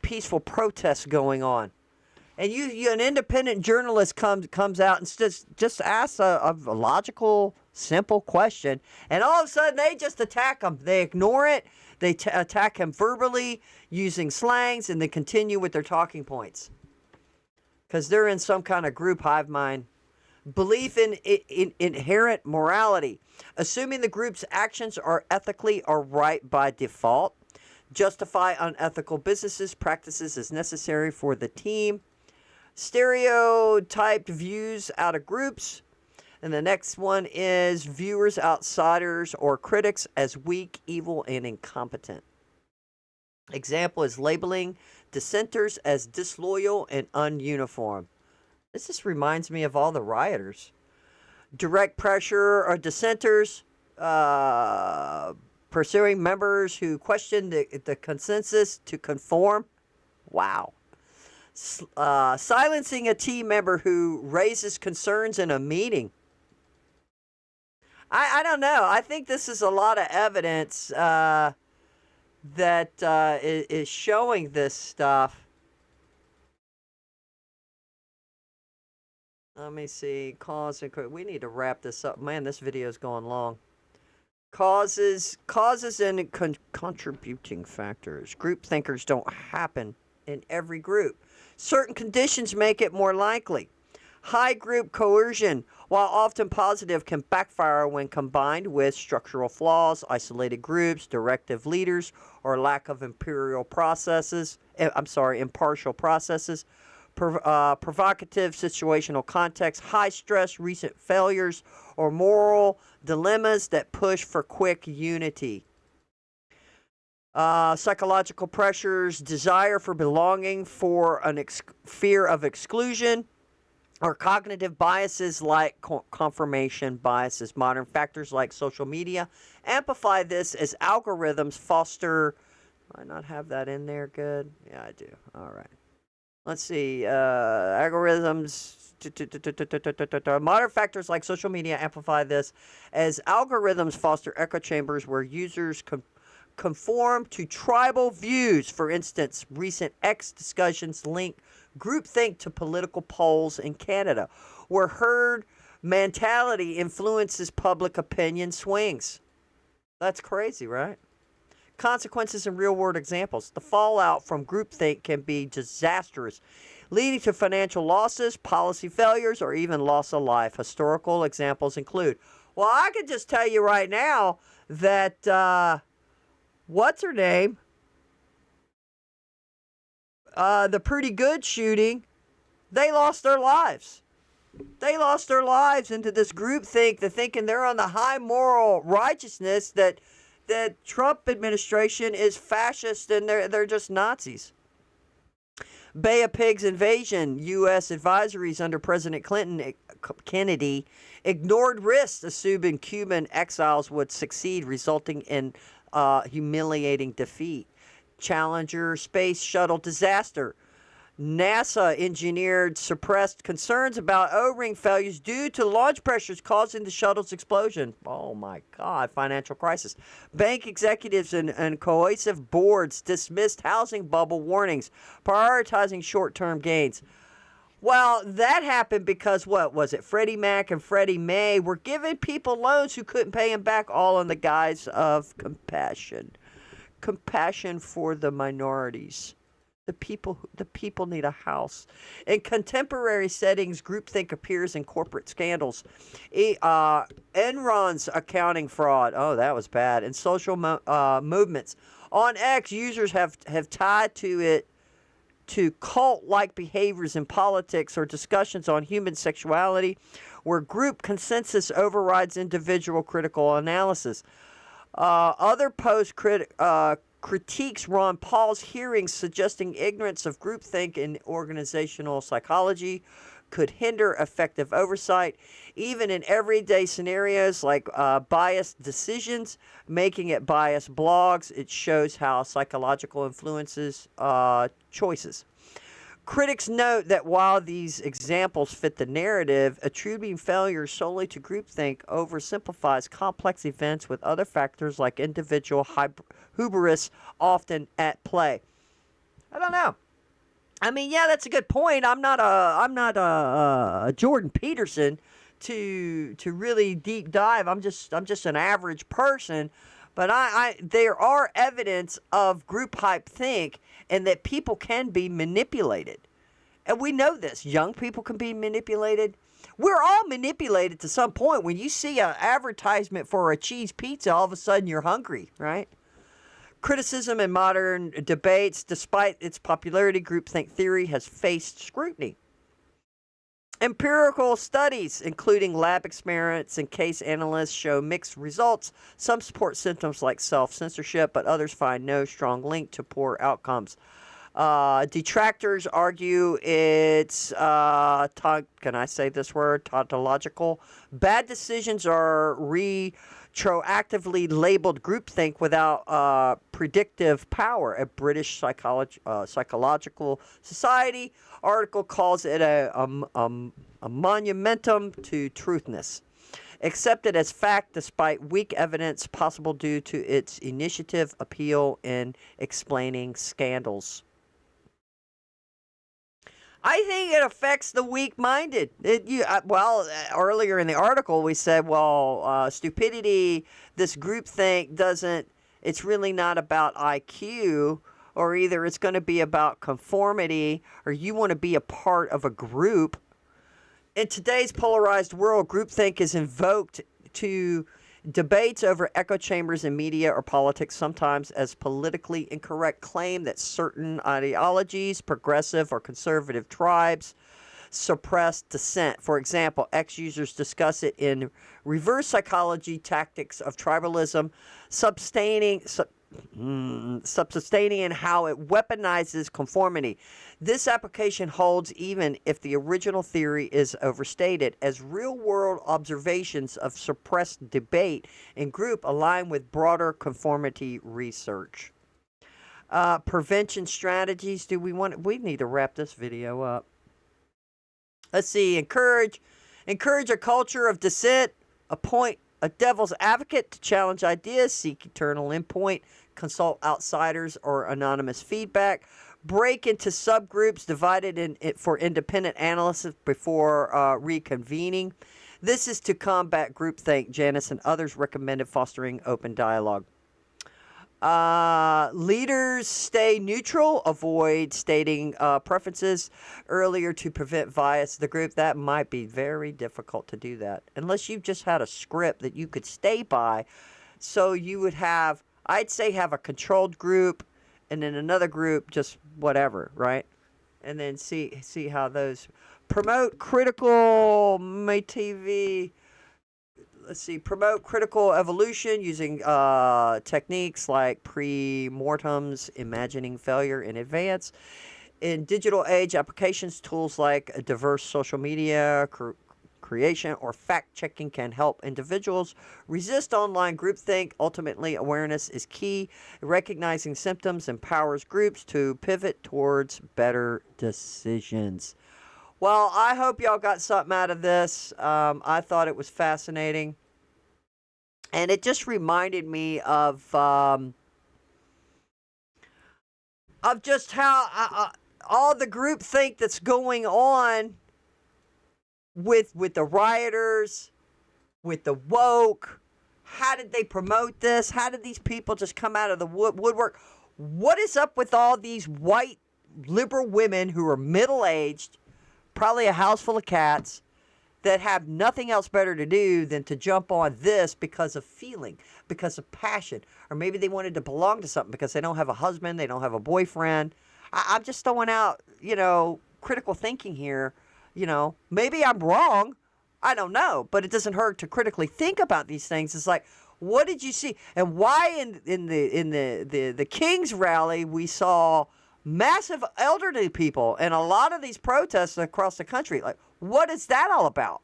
peaceful protests going on? And you an independent journalist comes out and just asks a logical, simple question, and all of a sudden they just attack them. They ignore it. They attack him verbally using slangs, and they continue with their talking points. Because they're in some kind of group hive mind. Belief in inherent morality. Assuming the group's actions are ethically or right by default. Justify unethical businesses practices as necessary for the team. Stereotyped views out of groups. And the next one is viewers, outsiders, or critics as weak, evil, and incompetent. Example is labeling dissenters as disloyal and ununiform. This just reminds me of all the rioters. Direct pressure of dissenters, pursuing members who question the consensus to conform. Wow. Silencing a team member who raises concerns in a meeting. I don't know. I think this is a lot of evidence that is showing this stuff. Let me see. Cause and we need to wrap this up. Man, this video is going long. Causes and contributing factors. Group thinkers don't happen in every group. Certain conditions make it more likely. High group coercion, while often positive, can backfire when combined with structural flaws, isolated groups, directive leaders, or lack of impartial processes. Provocative situational context, high stress, recent failures, or moral dilemmas that push for quick unity. Psychological pressures, desire for belonging, for fear of exclusion, or cognitive biases like confirmation biases. Modern factors like social media amplify this as algorithms foster. Do I not have that in there? Good. Yeah, I do. All right. Let's see. Algorithms. Modern factors like social media amplify this as algorithms foster echo chambers where users conform to tribal views. For instance, recent X discussions link groupthink to political polls in Canada, where herd mentality influences public opinion swings. That's crazy, right? Consequences and real-world examples. The fallout from groupthink can be disastrous, leading to financial losses, policy failures, or even loss of life. Historical examples include, well, I can just tell you right now that, what's her name? The Pretty Good shooting, they lost their lives. They lost their lives into this groupthink, the thinking they're on the high moral righteousness that Trump administration is fascist and they're just Nazis. Bay of Pigs invasion, U.S. advisories under President Kennedy ignored risks, assuming Cuban exiles would succeed, resulting in humiliating defeat. Challenger space shuttle disaster. NASA engineered suppressed concerns about O-ring failures due to launch pressures causing the shuttle's explosion. Oh my God, financial crisis. Bank executives and cohesive boards dismissed housing bubble warnings, prioritizing short-term gains. Well, that happened because, what was it, Freddie Mac and Freddie Mae were giving people loans who couldn't pay them back, all in the guise of compassion. Compassion for the minorities. The people need a house. In contemporary settings, groupthink appears in corporate scandals. Enron's accounting fraud. Oh, that was bad. And social movements. On X, users have tied to it to cult-like behaviors in politics or discussions on human sexuality, where group consensus overrides individual critical analysis. Other critiques Ron Paul's hearings, suggesting ignorance of groupthink in organizational psychology could hinder effective oversight, even in everyday scenarios like biased decisions, making it biased blogs. It shows how psychological influences choices. Critics note that while these examples fit the narrative, attributing failure solely to groupthink oversimplifies complex events with other factors like individual hubris often at play. I don't know. I mean, yeah, that's a good point. I'm not a Jordan Peterson to really deep dive. I'm just an average person, but there are evidence of group hype think and that people can be manipulated. And we know this. Young people can be manipulated. We're all manipulated to some point. When you see an advertisement for a cheese pizza, all of a sudden you're hungry, right? Criticism in modern debates, despite its popularity, groupthink theory has faced scrutiny. Empirical studies, including lab experiments and case analysts, show mixed results. Some support symptoms like self-censorship, but others find no strong link to poor outcomes. Detractors argue it's, can I say this word, tautological. Bad decisions are retroactively labeled groupthink without predictive power. A British psychological society article calls it a monumentum to truthness. Accepted as fact despite weak evidence possible due to its initiative appeal in explaining scandals. I think it affects the weak-minded. Earlier in the article we said, stupidity, this groupthink doesn't, it's really not about IQ, or either it's going to be about conformity, or you want to be a part of a group. In today's polarized world, groupthink is invoked to debates over echo chambers in media or politics, sometimes as politically incorrect claim that certain ideologies, progressive or conservative tribes, suppress dissent. For example, ex-users discuss it in reverse psychology tactics of tribalism, subsustaining in how it weaponizes conformity. This application holds even if the original theory is overstated, as real-world observations of suppressed debate in group align with broader conformity research. Prevention strategies. We need to wrap this video up. Let's see. Encourage a culture of dissent. Appoint a devil's advocate to challenge ideas. Seek eternal endpoint. Consult outsiders or anonymous feedback. Break into subgroups divided for independent analysis before reconvening. This is to combat groupthink. Janice and others recommended fostering open dialogue. Leaders stay neutral. Avoid stating preferences earlier to prevent bias. The group, that might be very difficult to do that. Unless you've just had a script that you could stay by. So you would have, I'd say, have a controlled group and then another group, just whatever, right? And then see how those promote critical promote critical evolution using techniques like pre-mortems, imagining failure in advance. In digital age applications, tools like diverse social media creation or fact-checking can help individuals resist online groupthink. Ultimately, awareness is key. Recognizing symptoms empowers groups to pivot towards better decisions. Well, I hope y'all got something out of this. I thought it was fascinating. And it just reminded me of just how all the groupthink that's going on with the rioters, with the woke. How did they promote this? How did these people just come out of the woodwork? What is up with all these white liberal women who are middle-aged, probably a house full of cats, that have nothing else better to do than to jump on this because of feeling, because of passion, or maybe they wanted to belong to something because they don't have a husband, they don't have a boyfriend. I'm just throwing out, critical thinking here. Maybe I'm wrong. I don't know, but it doesn't hurt to critically think about these things. It's like, what did you see, and why in the King's rally we saw massive elderly people and a lot of these protests across the country? Like, what is that all about?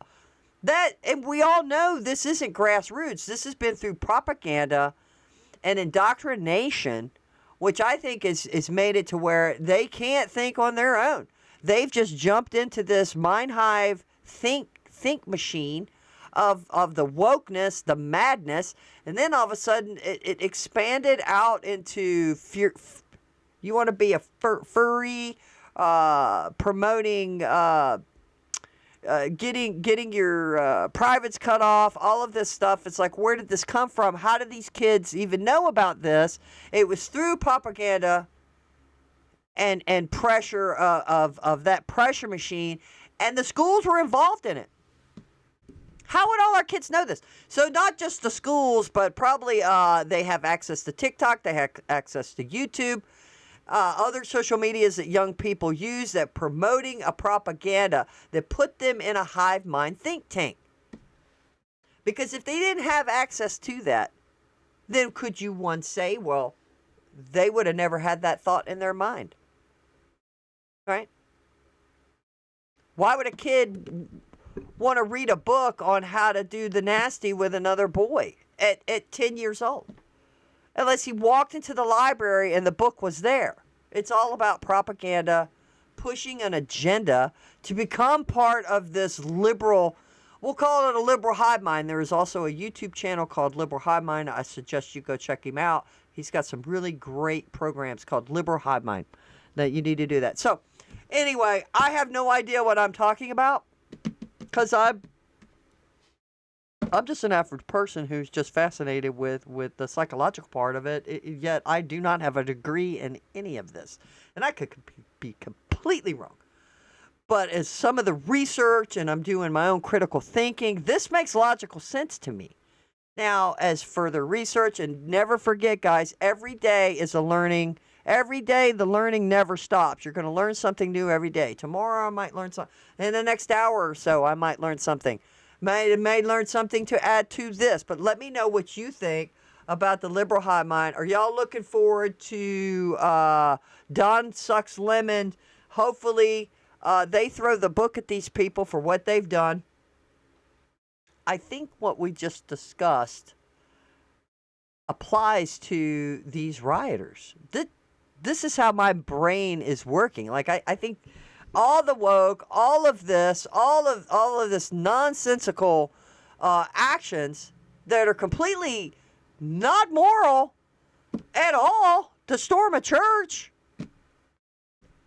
And we all know this isn't grassroots. This has been through propaganda and indoctrination, which I think is made it to where they can't think on their own. They've just jumped into this mind hive think machine of the wokeness, the madness, and then all of a sudden it expanded out into fear. You want to be a furry, promoting, getting your privates cut off, all of this stuff. It's like, where did this come from? How did these kids even know about this? It was through propaganda and pressure of that pressure machine, and the schools were involved in it. How would all our kids know this? So not just the schools, but probably they have access to TikTok, they have access to YouTube. other social medias that young people use that promoting a propaganda that put them in a hive mind think tank. Because if they didn't have access to that, then could you one say, well, they would have never had that thought in their mind, right? Why would a kid want to read a book on how to do the nasty with another boy at 10 years old? Unless he walked into the library and the book was there. It's all about propaganda, pushing an agenda to become part of this liberal, we'll call it a liberal hive mind. There is also a YouTube channel called Liberal Hive Mind. I suggest you go check him out. He's got some really great programs called Liberal Hive Mind that you need to do that. So anyway, I have no idea what I'm talking about because I'm just an average person who's just fascinated with the psychological part of it, yet I do not have a degree in any of this. And I could be completely wrong. But as some of the research, and I'm doing my own critical thinking, this makes logical sense to me. Now, as further research, and never forget, guys, every day is a learning. Every day, the learning never stops. You're going to learn something new every day. Tomorrow, I might learn something. In the next hour or so, I might learn something. May learn something to add to this, but let me know what you think about the liberal hive mind. Are y'all looking forward to Don Sucks Lemon? Hopefully, they throw the book at these people for what they've done. I think what we just discussed applies to these rioters. This is how my brain is working. Like I think all the woke, all of this nonsensical actions that are completely not moral at all to storm a church.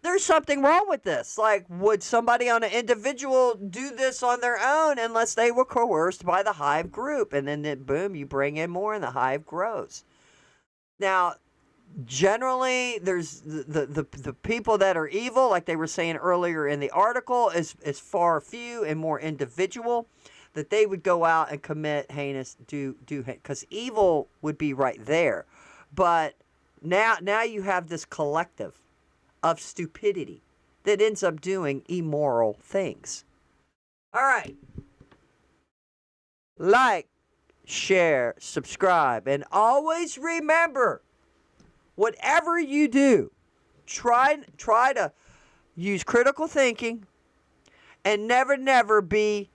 There's something wrong with this. Like, would somebody on an individual do this on their own unless they were coerced by the hive group? And then boom, you bring in more and the hive grows. Now, generally, there's the people that are evil, like they were saying earlier in the article, is far few and more individual, that they would go out and commit heinous, because evil would be right there. But now you have this collective of stupidity that ends up doing immoral things. All right. Like, share, subscribe, and always remember, whatever you do, try to use critical thinking and never be